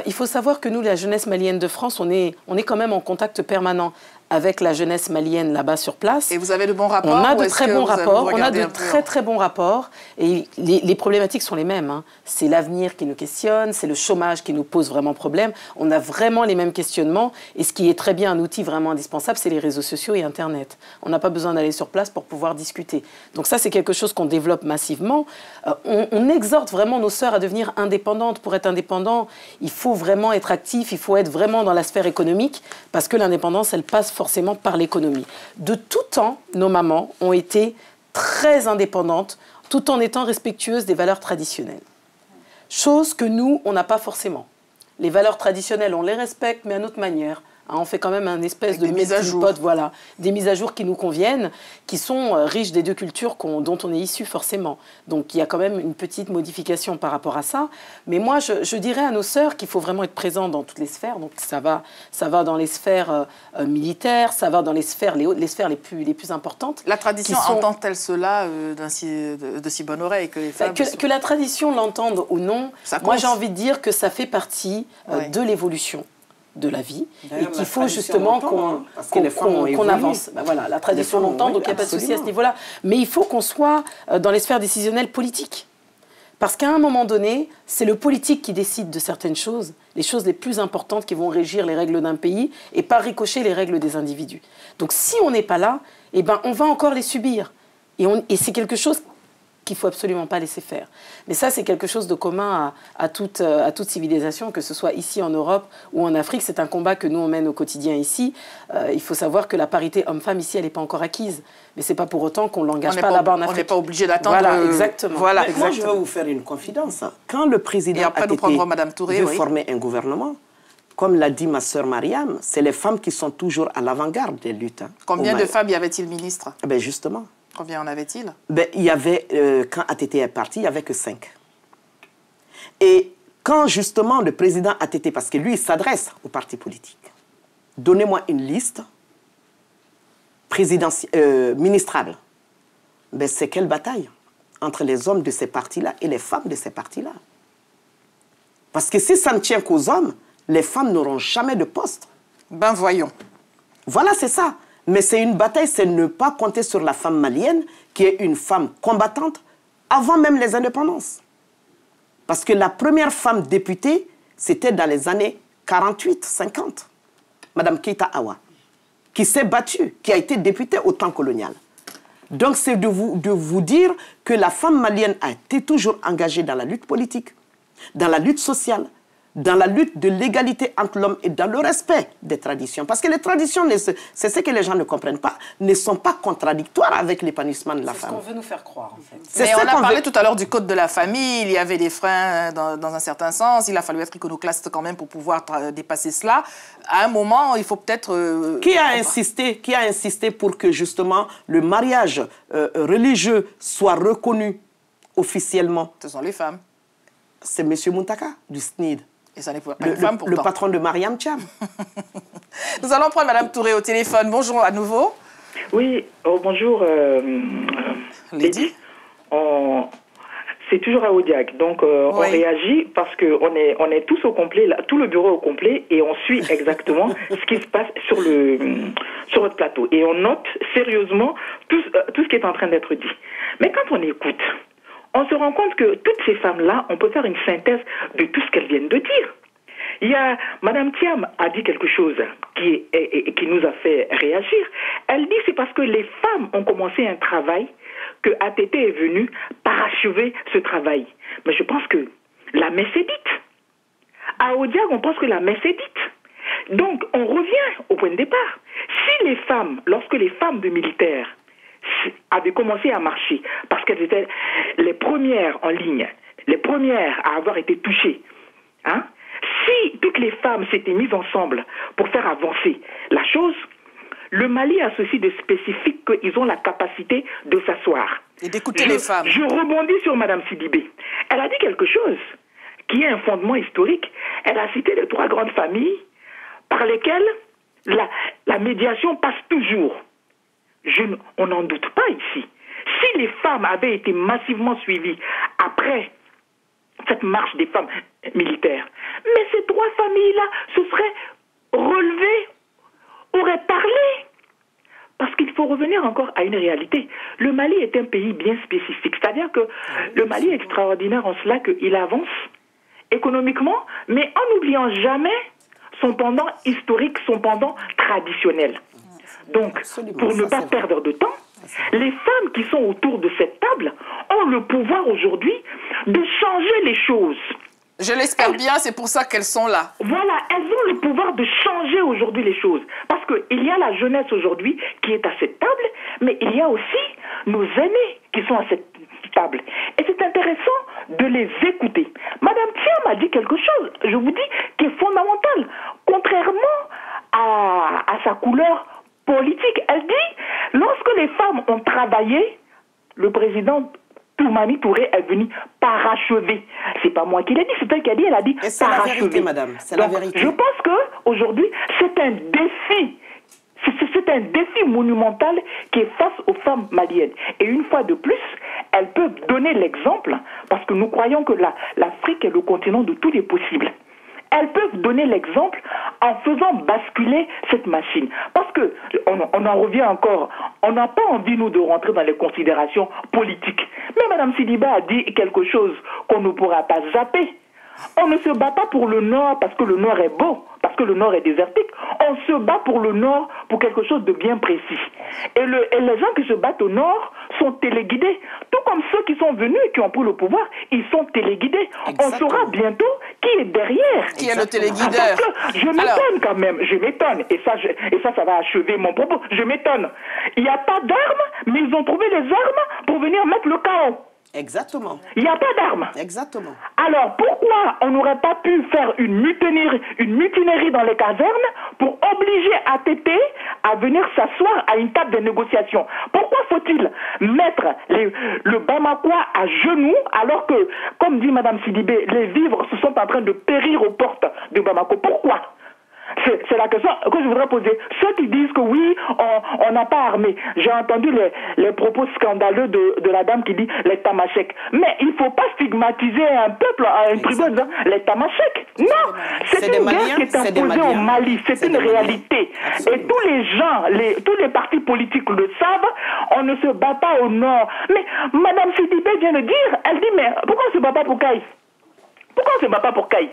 Il faut savoir que nous, la jeunesse malienne de France, on est quand même en contact permanent avec la jeunesse malienne là-bas sur place. Et vous avez de bons rapports? On a de très bons rapports, on a de très bons rapports. Et les problématiques sont les mêmes. Hein. C'est l'avenir qui nous questionne, c'est le chômage qui nous pose vraiment problème. On a vraiment les mêmes questionnements. Et ce qui est très bien un outil vraiment indispensable, c'est les réseaux sociaux et Internet. On n'a pas besoin d'aller sur place pour pouvoir discuter. Donc ça, c'est quelque chose qu'on développe massivement. On exhorte vraiment nos sœurs à devenir indépendantes. Pour être indépendant, il faut vraiment être actif, il faut être vraiment dans la sphère économique, parce que l'indépendance, elle passe forcément par l'économie. De tout temps, nos mamans ont été très indépendantes, tout en étant respectueuses des valeurs traditionnelles. Chose que nous, on n'a pas forcément. Les valeurs traditionnelles, on les respecte, mais à notre manière. On fait quand même un espèce de mise à jour. Voilà, des mises à jour qui nous conviennent, qui sont riches des deux cultures dont on est issu forcément. Donc il y a quand même une petite modification par rapport à ça. Mais moi, je dirais à nos sœurs qu'il faut vraiment être présent dans toutes les sphères. Donc ça va dans les sphères militaires, ça va dans les sphères les plus importantes. La tradition entend-elle cela de si bonne oreille que les femmes que la tradition l'entende ou non, moi j'ai envie de dire que ça fait partie de l'évolution de la vie et qu'il faut justement qu'on avance. Ben voilà, la tradition l'entend, donc il n'y a pas de souci à ce niveau-là. Mais il faut qu'on soit dans les sphères décisionnelles politiques. Parce qu'à un moment donné, c'est le politique qui décide de certaines choses, les choses les plus importantes qui vont régir les règles d'un pays et pas ricocher les règles des individus. Donc si on n'est pas là, eh ben, on va encore les subir. Et c'est quelque chose qu'il ne faut absolument pas laisser faire. Mais ça, c'est quelque chose de commun à toute civilisation, que ce soit ici en Europe ou en Afrique. C'est un combat que nous, on mène au quotidien ici. Il faut savoir que la parité homme-femme, ici, elle n'est pas encore acquise. Mais ce n'est pas pour autant qu'on ne l'engage pas là-bas en Afrique. On n'est pas obligé d'attendre. Voilà, exactement. Voilà, moi, je vais vous faire une confidence. Quand le président veut former un gouvernement, comme l'a dit ma sœur Mariam, c'est les femmes qui sont toujours à l'avant-garde des luttes. Combien de femmes y avait-il, ministre? Ben justement. Combien en avait-il? Ben, il y avait, quand ATT est parti, il n'y avait que 5. Et quand justement le président ATT, parce que lui, il s'adresse aux partis politiques, donnez-moi une liste ministrable. Ben, c'est quelle bataille entre les hommes de ces partis-là et les femmes de ces partis-là? Parce que si ça ne tient qu'aux hommes, les femmes n'auront jamais de poste. Ben voyons. Voilà, c'est ça. Mais c'est une bataille, c'est ne pas compter sur la femme malienne, qui est une femme combattante, avant même les indépendances. Parce que la première femme députée, c'était dans les années 48-50. Madame Keita Awa, qui s'est battue, qui a été députée au temps colonial. Donc c'est de vous dire que la femme malienne a été toujours engagée dans la lutte politique, dans la lutte sociale, dans la lutte de l'égalité entre l'homme et dans le respect des traditions. Parce que les traditions, c'est ce que les gens ne comprennent pas, ne sont pas contradictoires avec l'épanouissement de la femme. C'est ce qu'on veut nous faire croire, en fait. Mais on a parlé tout à l'heure du code de la famille, il y avait des freins dans un certain sens, il a fallu être iconoclaste quand même pour pouvoir dépasser cela. À un moment, il faut peut-être... Qui a insisté pour que justement le mariage religieux soit reconnu officiellement? Ce sont les femmes. C'est M. Muntaka, du SNID. Et ça n'est pas une femme pourtant. Le patron de Mariam Thiam. Nous allons prendre Mme Touré au téléphone. Bonjour à nouveau. Oui, bonjour. Lady. C'est toujours à Audiac. Donc, on réagit parce qu'on est tous au complet, là, tout le bureau au complet, et on suit exactement ce qui se passe sur notre plateau. Et on note sérieusement tout ce qui est en train d'être dit. Mais quand on écoute, on se rend compte que toutes ces femmes-là, on peut faire une synthèse de tout ce qu'elles viennent de dire. Madame Thiam a dit quelque chose qui nous a fait réagir. Elle dit c'est parce que les femmes ont commencé un travail que ATT est venu parachever ce travail. Mais je pense que la messe est dite. À Audiac, on pense que la messe est dite. Donc, on revient au point de départ. Lorsque les femmes de militaires avaient commencé à marcher parce qu'elles étaient les premières en ligne, les premières à avoir été touchées. Hein? Si toutes les femmes s'étaient mises ensemble pour faire avancer la chose, le Mali a ceci de spécifique qu'ils ont la capacité de s'asseoir. Et d'écouter les femmes. Je rebondis sur Mme Sidibé. Elle a dit quelque chose qui est un fondement historique. Elle a cité les 3 grandes familles par lesquelles la médiation passe toujours. On n'en doute pas ici. Si les femmes avaient été massivement suivies après cette marche des femmes militaires, mais ces 3 familles-là se seraient relevées, auraient parlé. Parce qu'il faut revenir encore à une réalité. Le Mali est un pays bien spécifique. C'est-à-dire que le Mali est extraordinaire en cela qu'il avance économiquement, mais en n'oubliant jamais son pendant historique, son pendant traditionnel. Donc, pour ne pas perdre de temps, les femmes qui sont autour de cette table ont le pouvoir aujourd'hui de changer les choses. Je l'espère bien, c'est pour ça qu'elles sont là. Voilà, elles ont le pouvoir de changer aujourd'hui les choses. Parce qu'il y a la jeunesse aujourd'hui qui est à cette table, mais il y a aussi nos aînés qui sont à cette table. Et c'est intéressant de les écouter. Madame Thiam a dit quelque chose, je vous dis, qui est fondamental. Contrairement à sa couleur politique, elle dit, lorsque les femmes ont travaillé, le président Toumani Touré est venu parachever. C'est pas moi qui l'ai dit, c'est elle qui a dit, elle a dit parachever. C'est la vérité, madame, c'est la vérité. Je pense qu'aujourd'hui, c'est un défi. C'est un défi monumental qui est face aux femmes maliennes. Et une fois de plus, elles peuvent donner l'exemple, parce que nous croyons que l'Afrique est le continent de tous les possibles. Elles peuvent donner l'exemple en faisant basculer cette machine. Parce que, on en revient encore, on n'a pas envie, nous, de rentrer dans les considérations politiques. Mais Mme Sidiba a dit quelque chose qu'on ne pourra pas zapper. On ne se bat pas pour le Nord parce que le Nord est beau, parce que le Nord est désertique. On se bat pour le Nord pour quelque chose de bien précis. Et les gens qui se battent au Nord sont téléguidés. Tout comme ceux qui sont venus et qui ont pris le pouvoir, ils sont téléguidés. Exactement. On saura bientôt qui est derrière. Qui est le téléguideur. Je m'étonne quand même, je m'étonne. Et ça va achever mon propos. Je m'étonne. Il n'y a pas d'armes, mais ils ont trouvé les armes pour venir mettre le chaos. Exactement. Il n'y a pas d'armes. Exactement. Alors, pourquoi on n'aurait pas pu faire une mutinerie dans les casernes pour obliger ATT à venir s'asseoir à une table de négociation? Pourquoi faut-il mettre le Bamakois à genoux alors que, comme dit Mme Sidibé, les vivres se sont en train de périr aux portes de Bamako? Pourquoi? C'est la question que je voudrais poser. Ceux qui disent que oui, on n'a pas armé. J'ai entendu les propos scandaleux de la dame qui dit les tamasheks. Mais il ne faut pas stigmatiser un peuple à une tribu en disant les tamasheks. Non, c'est une guerre qui est imposée au Mali. C'est une réalité. Absolument. Et tous les gens, tous les partis politiques le savent, on ne se bat pas au nord. Mais Mme Sidibé vient de dire, elle dit, mais pourquoi on ne se bat pas pour Kaï? Pourquoi on ne se bat pas pour Kaï?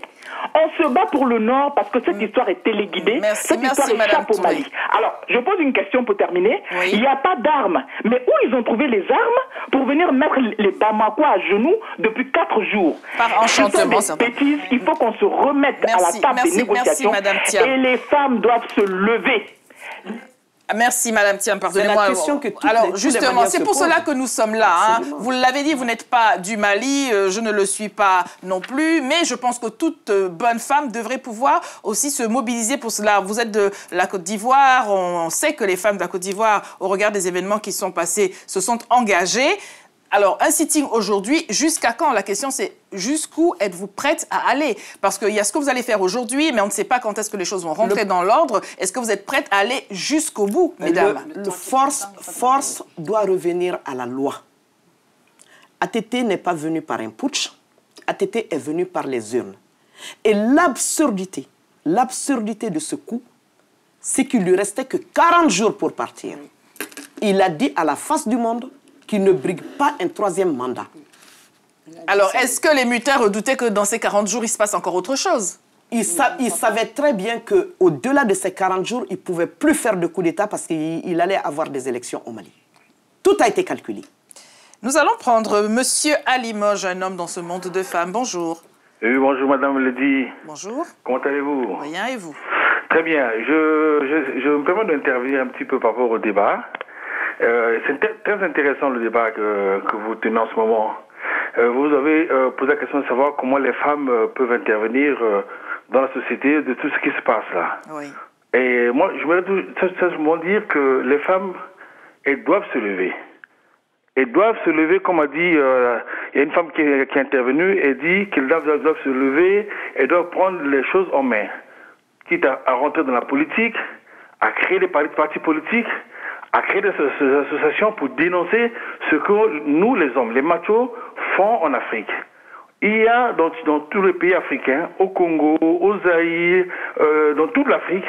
On se bat pour le Nord parce que cette histoire est téléguidée. Cette histoire échappe au Mali. Alors, je pose une question pour terminer. Oui. Il n'y a pas d'armes. Mais où ils ont trouvé les armes pour venir mettre les Bamakois à genoux depuis 4 jours? Par enchantement, c'est des bêtises. Il faut qu'on se remette à la table des négociations. Et les femmes doivent se lever. Merci Madame Thiam, pardonnez-moi. Alors justement, c'est pour cela que nous sommes là. Hein. Vous l'avez dit, vous n'êtes pas du Mali, je ne le suis pas non plus, mais je pense que toute bonne femme devrait pouvoir aussi se mobiliser pour cela. Vous êtes de la Côte d'Ivoire, on sait que les femmes de la Côte d'Ivoire, au regard des événements qui sont passés, se sont engagées. Alors, un sitting aujourd'hui, jusqu'à quand? La question, c'est jusqu'où êtes-vous prête à aller? Parce qu'il y a ce que vous allez faire aujourd'hui, mais on ne sait pas quand est-ce que les choses vont rentrer dans l'ordre. Est-ce que vous êtes prête à aller jusqu'au bout, mesdames? Force doit revenir à la loi. ATT n'est pas venu par un putsch. ATT est venu par les urnes. Et l'absurdité de ce coup, c'est qu'il lui restait que 40 jours pour partir. Il a dit à la face du monde qui ne brigue pas un 3e mandat. Alors, est-ce que les mutins redoutaient que dans ces 40 jours, il se passe encore autre chose? Il savait très bien qu'au-delà de ces 40 jours, il ne pouvait plus faire de coup d'État parce qu'il allait avoir des élections au Mali. Tout a été calculé. Nous allons prendre M. Ali Moge, un homme dans ce monde de femmes. Bonjour. Oui, bonjour Madame Ledy. Bonjour. Comment allez-vous? Bien, et vous? Très bien. Je me permets d'intervenir un petit peu par rapport au débat. C'est très intéressant le débat que vous tenez en ce moment. Vous avez posé la question de savoir comment les femmes peuvent intervenir dans la société de tout ce qui se passe là. Oui. Et moi, je voudrais simplement dire que les femmes, elles doivent se lever. Elles doivent se lever, comme a dit, il y a une femme qui est intervenue et dit qu'elles doivent se lever, elles doivent prendre les choses en main. Quitte à rentrer dans la politique, à créer des partis politiques, à créer des associations pour dénoncer ce que nous, les hommes, les machos, font en Afrique. Il y a dans tous les pays africains, au Congo, au Zaïre, dans toute l'Afrique,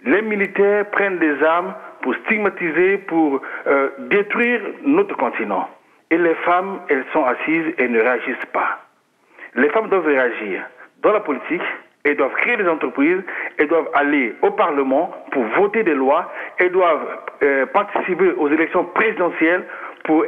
les militaires prennent des armes pour stigmatiser, pour détruire notre continent. Et les femmes, elles sont assises et ne réagissent pas. Les femmes doivent réagir dans la politique, elles doivent créer des entreprises, elles doivent aller au Parlement pour voter des lois, elles doivent participer aux élections présidentielles pour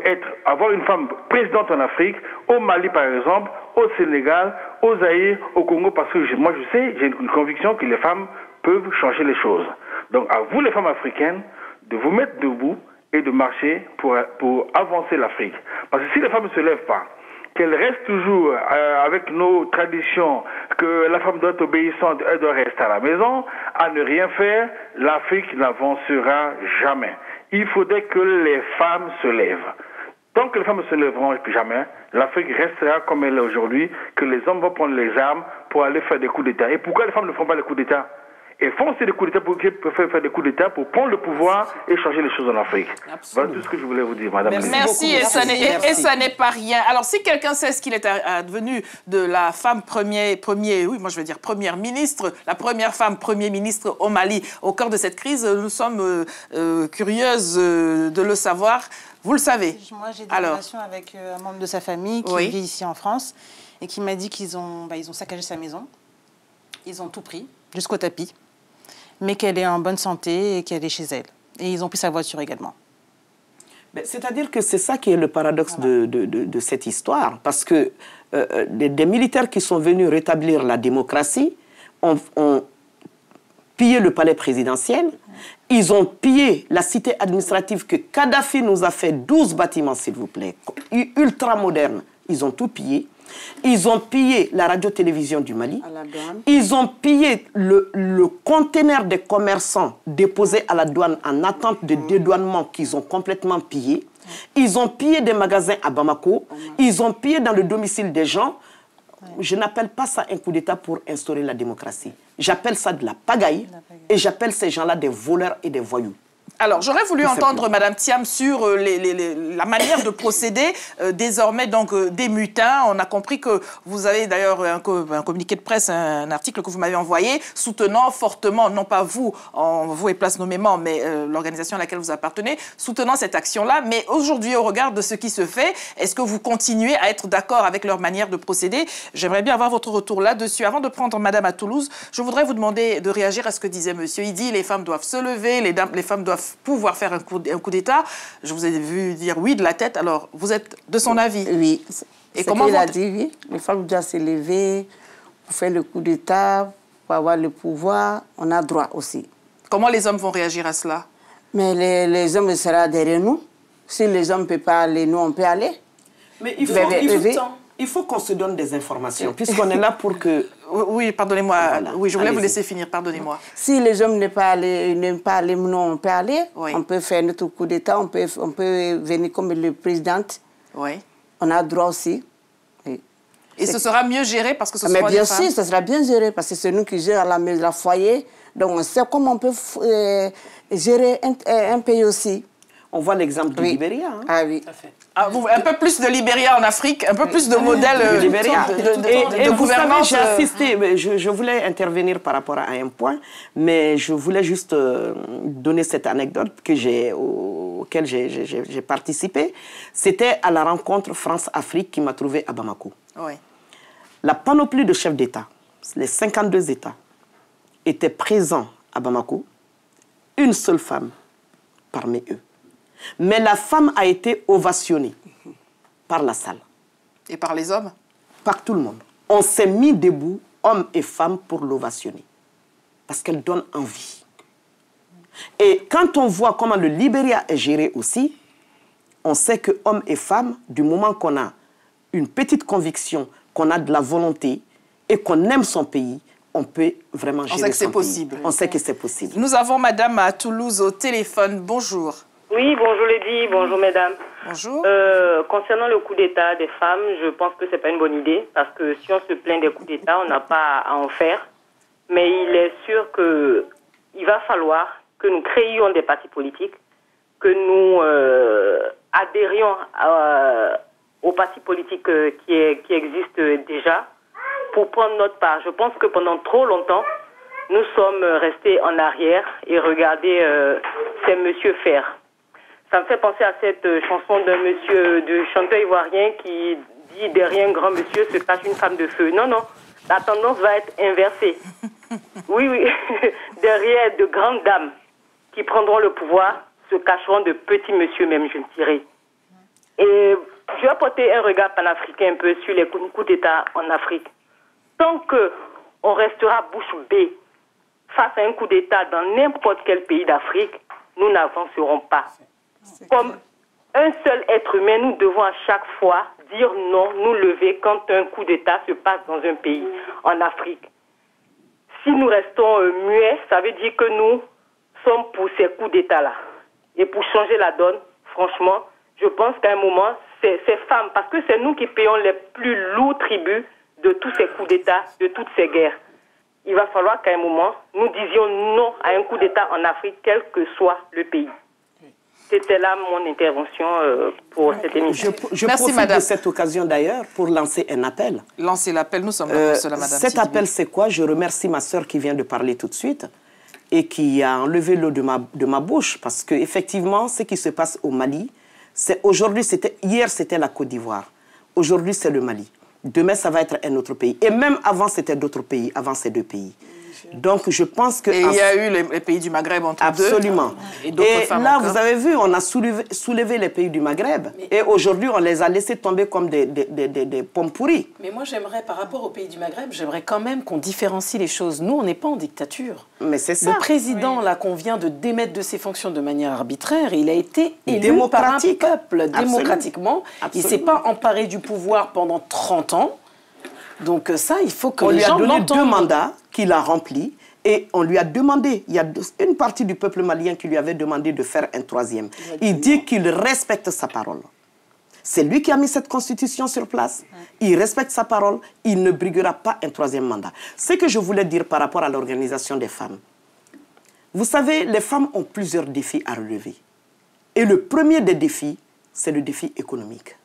avoir une femme présidente en Afrique, au Mali par exemple, au Sénégal, au Zaïre, au Congo, parce que moi je sais, j'ai une conviction que les femmes peuvent changer les choses. Donc à vous les femmes africaines, de vous mettre debout et de marcher pour avancer l'Afrique. Parce que si les femmes ne se lèvent pas, qu'elles restent toujours avec nos traditions, que la femme doit être obéissante, elle doit rester à la maison, à ne rien faire, l'Afrique n'avancera jamais. Il faudrait que les femmes se lèvent. Tant que les femmes ne se lèveront jamais, l'Afrique restera comme elle est aujourd'hui, que les hommes vont prendre les armes pour aller faire des coups d'État. Et pourquoi les femmes ne font pas les coups d'État? Et font aussi des coups d'État pour faire des coups d'État pour prendre le pouvoir et changer les choses en Afrique. Absolument. Voilà tout ce que je voulais vous dire, madame. Merci, et ça n'est pas rien. Alors, si quelqu'un sait ce qu'il est advenu de la femme première ministre, la première femme premier ministre au Mali, au cœur de cette crise, nous sommes curieuses de le savoir. Vous le savez. Moi, j'ai des relations avec un membre de sa famille qui vit ici en France et qui m'a dit qu'ils ont saccagé sa maison. Ils ont tout pris, jusqu'au tapis. Mais qu'elle est en bonne santé et qu'elle est chez elle. Et ils ont pris sa voiture également. C'est-à-dire que c'est ça qui est le paradoxe de cette histoire. Parce que des militaires qui sont venus rétablir la démocratie ont pillé le palais présidentiel. Ils ont pillé la cité administrative que Kadhafi nous a fait 12 bâtiments, s'il vous plaît, ultra modernes. Ils ont tout pillé. Ils ont pillé la radio-télévision du Mali. Ils ont pillé le conteneur des commerçants déposés à la douane en attente de dédouanement qu'ils ont complètement pillé. Ils ont pillé des magasins à Bamako. Ils ont pillé dans le domicile des gens. Je n'appelle pas ça un coup d'État pour instaurer la démocratie. J'appelle ça de la pagaille et j'appelle ces gens-là des voleurs et des voyous. Alors, j'aurais voulu entendre Mme Thiam sur la manière de procéder désormais donc des mutins. On a compris que vous avez d'ailleurs un communiqué de presse, un article que vous m'avez envoyé, soutenant fortement, non pas vous et Place Nommément, mais l'organisation à laquelle vous appartenez, soutenant cette action-là. Mais aujourd'hui, au regard de ce qui se fait, est-ce que vous continuez à être d'accord avec leur manière de procéder? J'aimerais bien avoir votre retour là-dessus. Avant de prendre Madame à Toulouse, je voudrais vous demander de réagir à ce que disait Monsieur. Il dit les femmes doivent se lever, les femmes doivent pouvoir faire un coup d'État. Je vous ai vu dire oui de la tête. Alors, vous êtes de son avis? Oui. Et comment il a dit, oui. Les femmes doivent se lever pour faire le coup d'État, pour avoir le pouvoir. On a droit aussi. Comment les hommes vont réagir à cela? Mais les hommes seront derrière nous. Si les hommes ne peuvent pas aller, nous, on peut aller. Mais il faut qu'on se donne des informations, puisqu'on est là pour que... Oui, pardonnez-moi. Voilà. Oui, je voulais vous laisser finir, pardonnez-moi. Si les hommes n'aiment pas aller, nous, on peut aller. Oui. On peut faire notre coup d'État, on peut venir comme le président. Oui. On a droit aussi. Oui. Et ce sera mieux géré parce que ce sera des femmes? Bien sûr, ce sera bien géré parce que c'est nous qui gérons la foyer. Donc on sait comment on peut gérer un pays aussi. On voit l'exemple du Libéria. Hein. Ah oui. Un peu plus de Libéria en Afrique, un peu plus de modèles de Libéria. Et vous savez, j'ai assisté, je voulais intervenir par rapport à un point, mais je voulais juste donner cette anecdote auquel j'ai participé. C'était à la rencontre France-Afrique qui m'a trouvé à Bamako. Oui. La panoplie de chefs d'État, les 52 États, étaient présents à Bamako. Une seule femme parmi eux. Mais la femme a été ovationnée par la salle. Et par les hommes? Par tout le monde. On s'est mis debout, hommes et femmes, pour l'ovationner. Parce qu'elle donne envie. Et quand on voit comment le Libéria est géré aussi, on sait que hommes et femmes, du moment qu'on a une petite conviction, qu'on a de la volonté et qu'on aime son pays, on peut vraiment gérer son pays. On sait que c'est possible. On sait que c'est possible. Nous avons madame à Toulouse au téléphone. Bonjour. Oui, bonjour Lady, bonjour mesdames. Bonjour. Concernant le coup d'État des femmes, je pense que c'est pas une bonne idée parce que si on se plaint des coups d'État, on n'a pas à en faire. Mais il est sûr qu'il va falloir que nous créions des partis politiques, que nous adhérions aux partis politiques qui existent déjà pour prendre notre part. Je pense que pendant trop longtemps, nous sommes restés en arrière et regarder ces monsieur faire. Ça me fait penser à cette chanson d'un monsieur, de chanteur ivoirien qui dit « Derrière un grand monsieur se cache une femme de feu ». Non, non, la tendance va être inversée. Oui, oui, derrière de grandes dames qui prendront le pouvoir se cacheront de petits monsieur même, je dirais. Et je vais porter un regard panafricain un peu sur les coups d'État en Afrique. Tant qu'on restera bouche bée face à un coup d'État dans n'importe quel pays d'Afrique, nous n'avancerons pas. Comme un seul être humain, nous devons à chaque fois dire non, nous lever quand un coup d'État se passe dans un pays en Afrique. Si nous restons muets, ça veut dire que nous sommes pour ces coups d'État-là. Et pour changer la donne, franchement, je pense qu'à un moment, ces femmes, parce que c'est nous qui payons les plus lourds tributs de tous ces coups d'État, de toutes ces guerres. Il va falloir qu'à un moment, nous disions non à un coup d'État en Afrique, quel que soit le pays. C'était là mon intervention pour cette émission. Je profite madame. De cette occasion d'ailleurs pour lancer un appel. Lancez l'appel, nous sommes là pour cela, madame. Cet appel, c'est quoi? Je remercie ma sœur qui vient de parler tout de suite et qui a enlevé l'eau de ma bouche parce qu'effectivement, ce qui se passe au Mali, hier c'était la Côte d'Ivoire, aujourd'hui c'est le Mali. Demain, ça va être un autre pays. Et même avant, c'était d'autres pays, avant ces deux pays. Donc, je pense que... Et il y a eu les pays du Maghreb entre absolument. Deux. Et là, vous avez vu, on a soulevé les pays du Maghreb. Et aujourd'hui, on les a laissés tomber comme des pommes pourries. Mais moi, j'aimerais, par rapport aux pays du Maghreb, j'aimerais quand même qu'on différencie les choses. Nous, on n'est pas en dictature. Mais c'est ça. Le président, là, qu'on vient de démettre de ses fonctions de manière arbitraire, il a été élu par un peuple démocratiquement. Absolument. Il ne s'est pas emparé du pouvoir pendant 30 ans. Donc ça, il faut que les gens l'entendent. On lui a donné 2 mandats qu'il a remplis et on lui a demandé, il y a une partie du peuple malien qui lui avait demandé de faire un 3e. Il dit qu'il respecte sa parole. C'est lui qui a mis cette constitution sur place. Il respecte sa parole. Il ne briguera pas un 3e mandat. Ce que je voulais dire par rapport à l'organisation des femmes. Vous savez, les femmes ont plusieurs défis à relever. Et le premier des défis, c'est le défi économique.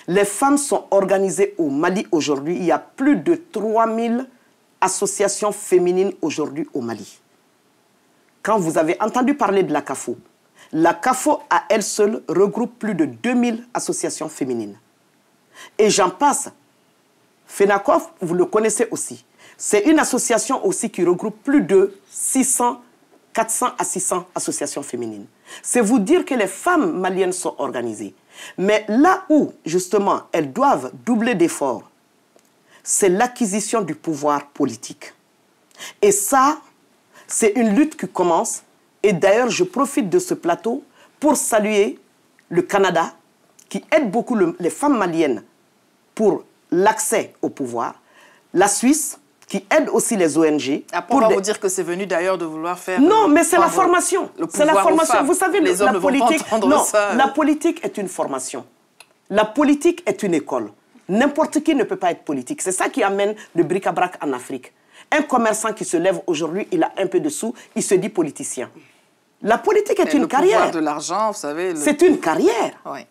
Les femmes sont organisées au Mali aujourd'hui. Il y a plus de 3000 associations féminines aujourd'hui au Mali. Quand vous avez entendu parler de la CAFO à elle seule regroupe plus de 2000 associations féminines. Et j'en passe. FENACOF, vous le connaissez aussi. C'est une association aussi qui regroupe plus de 400 à 600 associations féminines. C'est vous dire que les femmes maliennes sont organisées. Mais là où, justement, elles doivent doubler d'efforts, c'est l'acquisition du pouvoir politique. Et ça, c'est une lutte qui commence. Et d'ailleurs, je profite de ce plateau pour saluer le Canada, qui aide beaucoup les femmes maliennes pour l'accès au pouvoir. La Suisse, qui aide aussi les ONG. Après, on va vous dire que c'est venu d'ailleurs de vouloir faire... Non, mais c'est la formation. C'est la formation. Vous savez, les hommes la politique... Non, la politique est une formation. La politique est une école. N'importe qui ne peut pas être politique. C'est ça qui amène le bric-à-brac en Afrique. Un commerçant qui se lève aujourd'hui, il a un peu de sous, il se dit politicien. La politique est une carrière. Le pouvoir de l'argent, vous savez... C'est une carrière. Oui.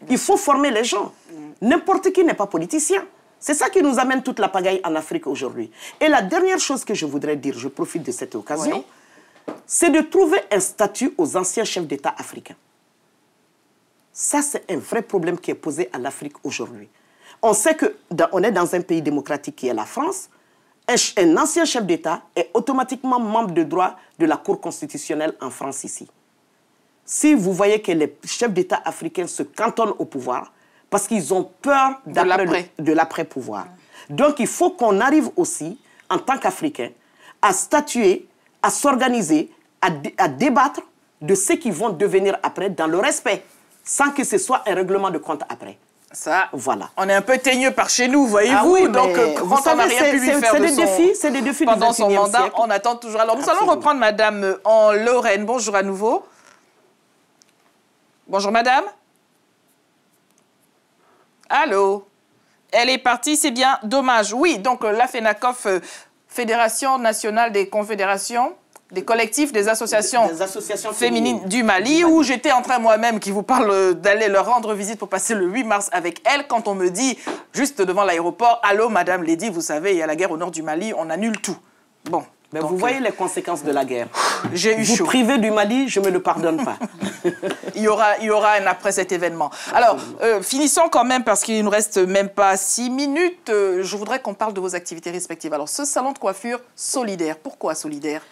Il faut former les gens. N'importe qui n'est pas politicien. C'est ça qui nous amène toute la pagaille en Afrique aujourd'hui. Et la dernière chose que je voudrais dire, je profite de cette occasion, c'est de trouver un statut aux anciens chefs d'État africains. Ça, c'est un vrai problème qui est posé à l'Afrique aujourd'hui. On sait qu'on est dans un pays démocratique qui est la France. Un ancien chef d'État est automatiquement membre de droit de la Cour constitutionnelle en France ici. Si vous voyez que les chefs d'État africains se cantonnent au pouvoir, parce qu'ils ont peur de l'après-pouvoir. Donc, il faut qu'on arrive aussi, en tant qu'Africains, à statuer, à s'organiser, à débattre de ce qu'ils vont devenir après dans le respect, sans que ce soit un règlement de compte après. Ça, voilà. On est un peu teigneux par chez nous, voyez-vous. Ah oui, donc, vous quand on n'a rien pu lui faire c'est des défis pendant du son 21e mandat, siècle. on attend toujours. Alors, nous allons reprendre Madame en Lorraine. Bonjour à nouveau. Bonjour, Madame. Allô. Elle est partie, c'est bien dommage. Oui, donc la FENACOF, Fédération nationale des confédérations, des collectifs, des associations féminines du Mali, où j'étais en train moi-même, qui vous parle d'aller leur rendre visite pour passer le 8 mars avec elle, quand on me dit, juste devant l'aéroport, « Allô, Madame Lady, vous savez, il y a la guerre au nord du Mali, on annule tout. » Bon. Mais donc, vous voyez les conséquences de la guerre. J'ai eu chaud. Vous privez du Mali, je ne me le pardonne pas. il y aura un après cet événement. Alors, finissons quand même, parce qu'il ne nous reste même pas 6 minutes. Je voudrais qu'on parle de vos activités respectives. Alors, ce salon de coiffure solidaire, pourquoi solidaire?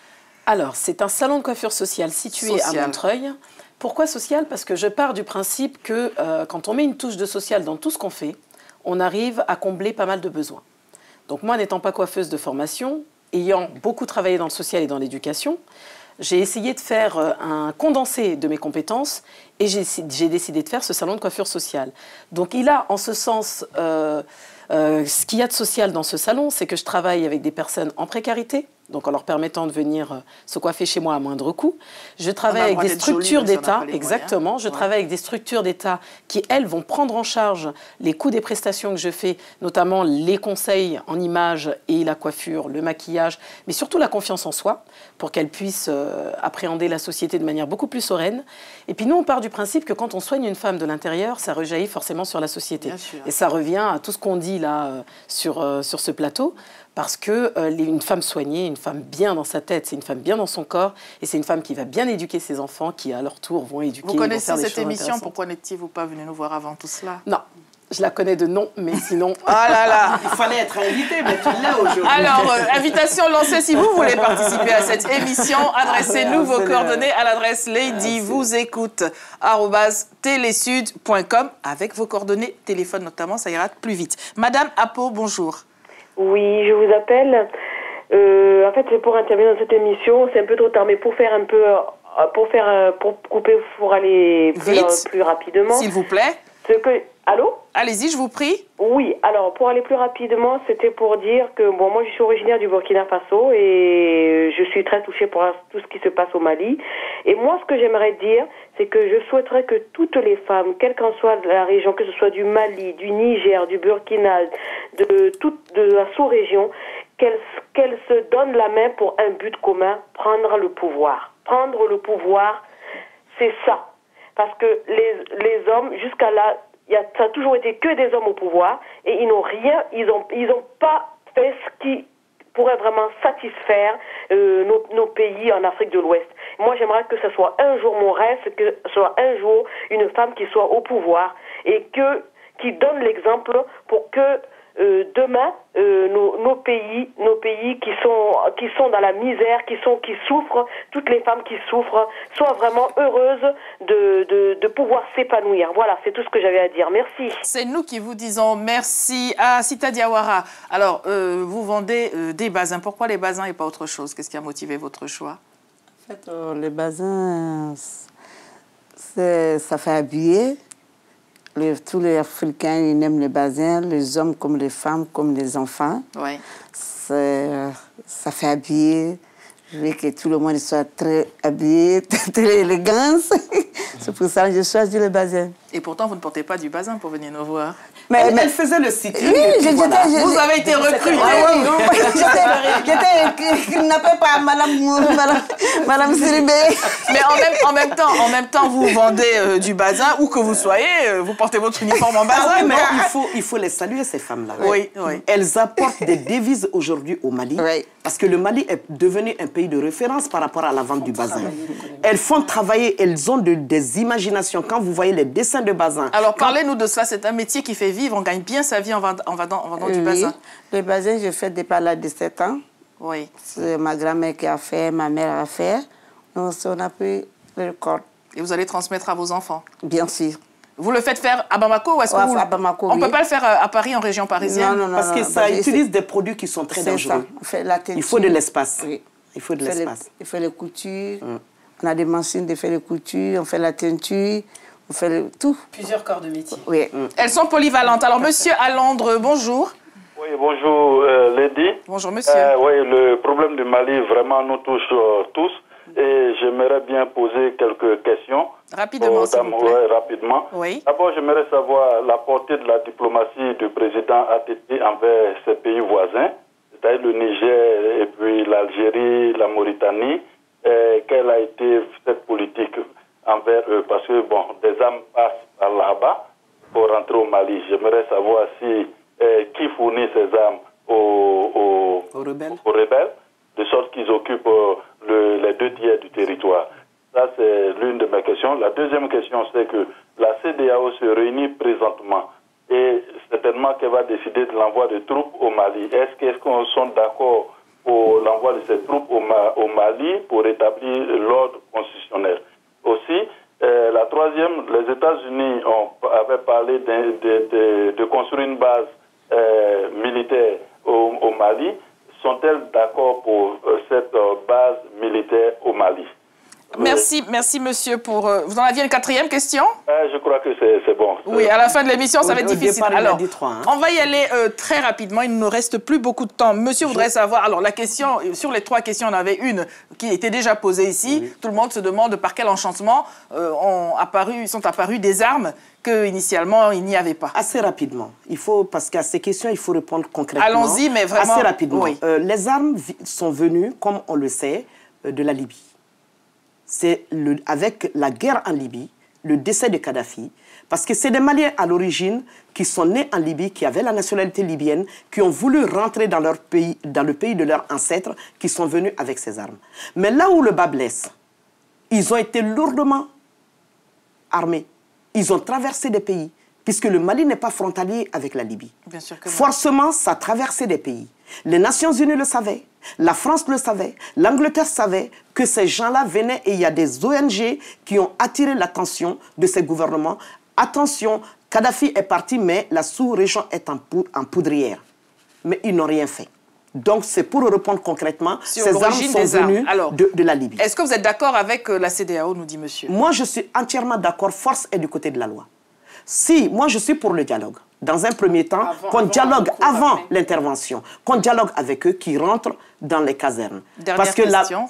Alors, c'est un salon de coiffure sociale situé à Montreuil. Pourquoi social? Parce que je pars du principe que quand on met une touche de social dans tout ce qu'on fait, on arrive à combler pas mal de besoins. Donc moi, n'étant pas coiffeuse de formation, ayant beaucoup travaillé dans le social et dans l'éducation, j'ai essayé de faire un condensé de mes compétences et j'ai décidé de faire ce salon de coiffure sociale. Donc il a en ce sens, ce qu'il y a de social dans ce salon, c'est que je travaille avec des personnes en précarité, donc en leur permettant de venir se coiffer chez moi à moindre coût. Je travaille avec des structures d'État, exactement, je travaille avec des structures d'État qui, elles, vont prendre en charge les coûts des prestations que je fais, notamment les conseils en images et la coiffure, le maquillage, mais surtout la confiance en soi, pour qu'elles puissent appréhender la société de manière beaucoup plus sereine. Et puis nous, on part du principe que quand on soigne une femme de l'intérieur, ça rejaillit forcément sur la société. Et ça revient à tout ce qu'on dit là sur ce plateau. Parce qu'une femme soignée, une femme bien dans sa tête, c'est une femme bien dans son corps, et c'est une femme qui va bien éduquer ses enfants, qui à leur tour vont éduquer. Vous connaissez cette émission, pourquoi n'étiez-vous pas venu nous voir avant tout cela? Non, je la connais de nom, mais sinon... Ah là là. Il fallait être invité, mais tu l'as aujourd'hui. Alors, invitation lancée, si vous voulez participer à cette émission, adressez-nous vos coordonnées à l'adresse Lady vous écoute @telesud.com avec vos coordonnées, téléphone notamment, ça ira plus vite. Madame Apo, bonjour. Oui, je vous appelle. En fait, c'est pour intervenir dans cette émission. C'est un peu trop tard, mais pour faire un peu, pour couper, pour aller plus rapidement. S'il vous plaît. Allô? Allez-y, je vous prie. Oui, alors pour aller plus rapidement, c'était pour dire que bon, moi je suis originaire du Burkina Faso et je suis très touchée par tout ce qui se passe au Mali. Et moi, ce que j'aimerais dire, c'est que je souhaiterais que toutes les femmes, quelle qu'en soit la région, que ce soit du Mali, du Niger, du Burkina, de la sous-région, qu'elles se donnent la main pour un but commun, prendre le pouvoir. Prendre le pouvoir, c'est ça. Parce que les hommes, jusqu'à là, ça a toujours été que des hommes au pouvoir et ils n'ont rien, ils ont pas fait ce qui pourrait vraiment satisfaire nos pays en Afrique de l'Ouest. Moi, j'aimerais que ce soit un jour mon rêve, que ce soit un jour une femme qui soit au pouvoir et qui donne l'exemple pour que demain nos pays qui sont dans la misère, qui souffrent, toutes les femmes qui souffrent, soient vraiment heureuses de pouvoir s'épanouir. Voilà, c'est tout ce que j'avais à dire. Merci. C'est nous qui vous disons merci à Sita Diawara. Alors, vous vendez des bazins. Pourquoi les bazins et pas autre chose? Qu'est-ce qui a motivé votre choix? En fait, les bazins, ça fait habiller. Tous les Africains, ils aiment les bazins, les hommes comme les femmes, comme les enfants. Ouais. Ça fait habiller. Je veux que tout le monde soit très habillé, très élégant. C'est pour ça que je choisis le bazin. Et pourtant, vous ne portez pas du bazin pour venir nous voir. Mais elle faisait le site. Oui, vous avez été recrutée. J'étais kidnappée par Madame Siribé. Mais en même temps, vous vendez du bazin, où que vous soyez, vous portez votre uniforme en bazin. Ah oui, mais il faut les saluer, ces femmes-là. Oui, oui. Elles apportent des devises aujourd'hui au Mali, parce que le Mali est devenu un pays de référence par rapport à la vente du bazin. Elles font travailler, elles ont des imaginations. Quand vous voyez les dessins de bazin. Alors, parlez-nous de cela. C'est un métier qui fait vivre. On gagne bien sa vie en vendant du bazin. Le bazin, je fais depuis l'âge de 7 ans. Oui. C'est ma grand-mère qui a fait, ma mère a fait. Donc, on a pris le record. Et vous allez transmettre à vos enfants? Bien sûr. Vous le faites faire à Bamako ou est-ce que à Bamako, on ne peut pas le faire à Paris, en région parisienne? Non, parce que ça utilise des produits qui sont très dangereux. Ça. Il faut de l'espace. Oui. Il faut de l'espace. Il fait les coutures. On a des machines de faire les coutures, on fait la teinture, on fait tout. Plusieurs corps de métier. Oui. Elles sont polyvalentes. Alors, monsieur Allandre, bonjour. Oui, bonjour Lady. Bonjour monsieur. Oui, le problème du Mali vraiment nous touche tous et j'aimerais bien poser quelques questions. Rapidement, s'il vous plaît. Rapidement. Oui. D'abord, j'aimerais savoir la portée de la diplomatie du président ATT envers ses pays voisins, c'est-à-dire le Niger et puis l'Algérie, la Mauritanie. Quelle a été cette politique envers eux? Parce que, bon, des armes passent par là-bas pour rentrer au Mali. J'aimerais savoir si qui fournit ces armes aux rebelles, de sorte qu'ils occupent les 2/3 du territoire. Ça, c'est l'une de mes questions. La deuxième question, c'est que la CEDEAO se réunit présentement et certainement qu'elle va décider de l'envoi de troupes au Mali. Est-ce qu'on sont d'accord pour l'envoi de ces troupes au Mali pour rétablir l'ordre constitutionnel? Aussi, la troisième, les États-Unis avaient parlé de construire une base militaire au Mali. Sont-elles d'accord pour cette base militaire au Mali? Merci monsieur pour... Vous en aviez une quatrième question? Je crois que c'est bon. Oui, à la fin de l'émission, ça va être difficile. Départ, alors, dit 3, hein. on va y aller très rapidement. Il ne nous reste plus beaucoup de temps. Monsieur voudrait savoir... Alors, la question, sur les 3 questions, on avait une qui était déjà posée ici. Oui. Tout le monde se demande par quel enchantement sont apparues des armes qu'initialement, il n'y avait pas. Assez rapidement. Parce qu'à ces questions, il faut répondre concrètement. Allons-y, mais vraiment... Assez rapidement. Oui. Les armes sont venues, comme on le sait, de la Libye. C'est avec la guerre en Libye, le décès de Kadhafi, parce que c'est des Maliens à l'origine qui sont nés en Libye, qui avaient la nationalité libyenne, qui ont voulu rentrer dans leur pays, dans le pays de leurs ancêtres, qui sont venus avec ces armes. Mais là où le bas blesse, ils ont été lourdement armés. Ils ont traversé des pays, puisque le Mali n'est pas frontalier avec la Libye. Bien sûr que non. Forcément, ça a traversé des pays. Les Nations Unies le savaient, la France le savait, l'Angleterre savait que ces gens-là venaient et il y a des ONG qui ont attiré l'attention de ces gouvernements. Attention, Kadhafi est parti, mais la sous-région est en poudrière. Mais ils n'ont rien fait. Donc, c'est pour répondre concrètement, ces armes sont venues de la Libye. Est-ce que vous êtes d'accord avec la CEDEAO, nous dit monsieur? Moi, je suis entièrement d'accord. Force est du côté de la loi. Si, moi, je suis pour le dialogue. Dans un premier temps, qu'on dialogue avant l'intervention, qu'on dialogue avec eux, qui rentrent dans les casernes. Parce que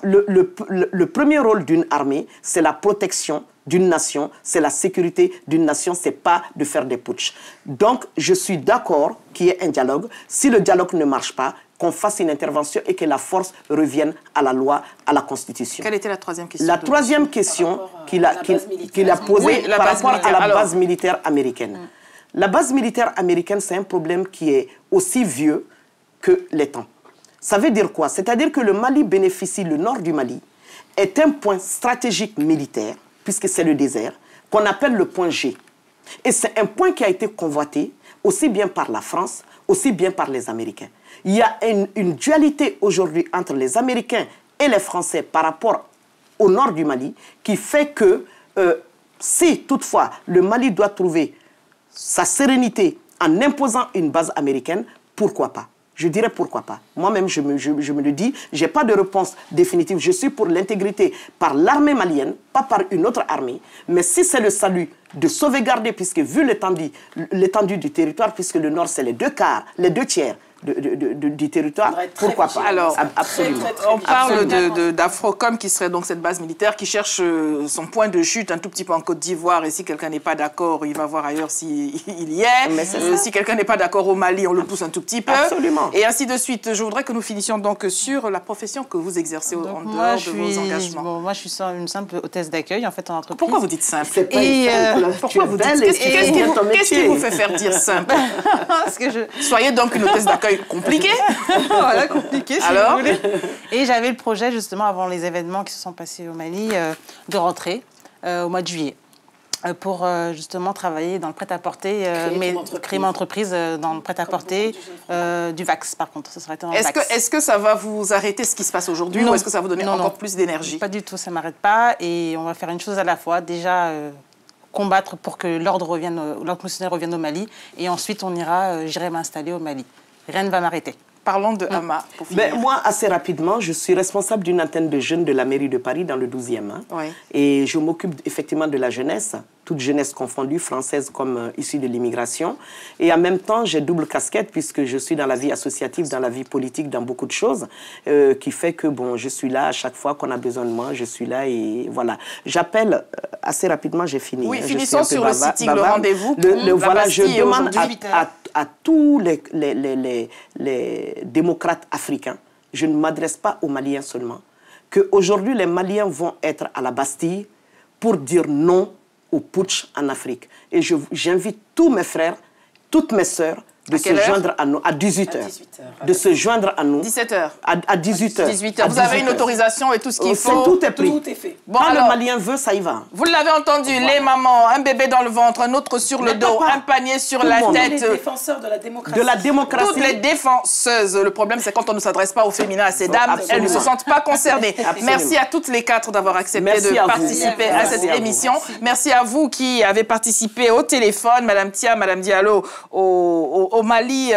le premier rôle d'une armée, c'est la protection d'une nation, c'est la sécurité d'une nation, c'est pas de faire des putschs. Donc, je suis d'accord qu'il y ait un dialogue. Si le dialogue ne marche pas, qu'on fasse une intervention et que la force revienne à la loi, à la Constitution. Quelle était la troisième question? La troisième question qu'il a posée par rapport à la base militaire américaine. La base militaire américaine, c'est un problème qui est aussi vieux que les temps. Ça veut dire quoi? C'est-à-dire que le Mali bénéficie, le nord du Mali, est un point stratégique militaire, puisque c'est le désert, qu'on appelle le point G. Et c'est un point qui a été convoité aussi bien par la France, aussi bien par les Américains. Il y a une dualité aujourd'hui entre les Américains et les Français par rapport au nord du Mali qui fait que si toutefois le Mali doit trouver sa sérénité en imposant une base américaine, pourquoi pas? Je dirais pourquoi pas. Moi-même, je me le dis, je n'ai pas de réponse définitive. Je suis pour l'intégrité par l'armée malienne, pas par une autre armée. Mais si c'est le salut de sauvegarder, puisque vu l'étendue du territoire, puisque le nord, c'est les 2/4, les 2/3 du territoire, pourquoi pas? Alors, absolument. On parle d'Afrocom, qui serait donc cette base militaire qui cherche son point de chute un tout petit peu en Côte d'Ivoire. Et si quelqu'un n'est pas d'accord, il va voir ailleurs s'il y est. Si quelqu'un n'est pas d'accord au Mali, on le pousse un tout petit peu. Absolument. Et ainsi de suite. Je voudrais que nous finissions donc sur la profession que vous exercez en dehors de vos engagements. Bon, moi, je suis une simple hôtesse d'accueil en fait en entreprise. Pourquoi vous dites simple? Pourquoi vous dites qu'est-ce qui vous fait faire dire simple? Parce que Soyez donc une hôtesse d'accueil compliquée. Voilà, compliqué si Alors, vous voulez. Et j'avais le projet justement avant les événements qui se sont passés au Mali de rentrer au mois de juillet pour justement travailler dans le prêt-à-porter, créer mon entreprise dans le prêt-à-porter du Vax par contre. Ça serait été dans le Vax. Est-ce que ça va vous arrêter ce qui se passe aujourd'hui ou est-ce que ça va vous donner encore plus d'énergie? Pas du tout, ça ne m'arrête pas et on va faire une chose à la fois. Déjà combattre pour que l'ordre constitutionnel revienne au Mali et ensuite j'irai m'installer au Mali. Rien ne va m'arrêter. Parlons de Hama. Moi, assez rapidement, je suis responsable d'une antenne de jeunes de la mairie de Paris dans le 12e. Hein. Oui. Et je m'occupe effectivement de la jeunesse, toute jeunesse confondue, française comme issue de l'immigration. Et en même temps, j'ai double casquette puisque je suis dans la vie associative, dans la vie politique, dans beaucoup de choses, qui fait que bon, je suis là à chaque fois qu'on a besoin de moi, je suis là et voilà. J'appelle assez rapidement, j'ai fini. Oui, finissons sur le sitting, le rendez-vous. Voilà, je demande à tous les démocrates africains, je ne m'adresse pas aux Maliens seulement, qu'aujourd'hui les Maliens vont être à la Bastille pour dire non au putsch en Afrique. Et j'invite tous mes frères, toutes mes sœurs, de se joindre à nous à 18h. De se joindre à nous. 17h. À 18h. 18h. Vous avez une autorisation et tout ce qu'il faut. Tout est pris. Tout est fait. Bon, quand alors, le Malien veut, ça y va. Vous l'avez entendu, les mamans, un bébé dans le ventre, un autre sur le dos, un panier sur la tête. Les défenseurs de la démocratie. De la démocratie. Toutes les défenseuses. Le problème, c'est quand on ne s'adresse pas au féminin, à ces dames, Absolument. elles ne se sentent pas concernées. Absolument. Merci à toutes les quatre d'avoir accepté de participer à cette émission. Merci à vous qui avez participé au téléphone, Madame Tia, Madame Diallo, au Mali,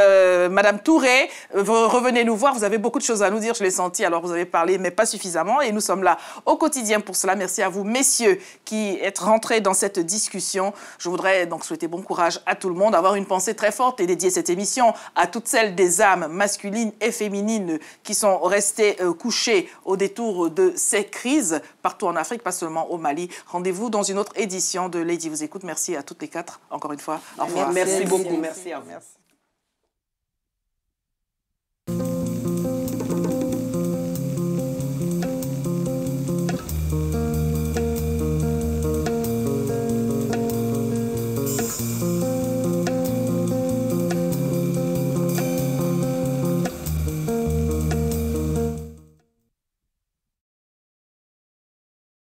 Madame Touré. Revenez nous voir, vous avez beaucoup de choses à nous dire, je l'ai senti, alors vous avez parlé, mais pas suffisamment. Et nous sommes là au quotidien pour cela. Merci à vous, messieurs, qui êtes rentrés dans cette discussion. Je voudrais donc souhaiter bon courage à tout le monde, avoir une pensée très forte et dédier cette émission à toutes celles des âmes masculines et féminines qui sont restées couchées au détour de ces crises partout en Afrique, pas seulement au Mali. Rendez-vous dans une autre édition de Lady vous écoute. Merci à toutes les quatre, encore une fois. Au revoir. Merci beaucoup. Merci à vous.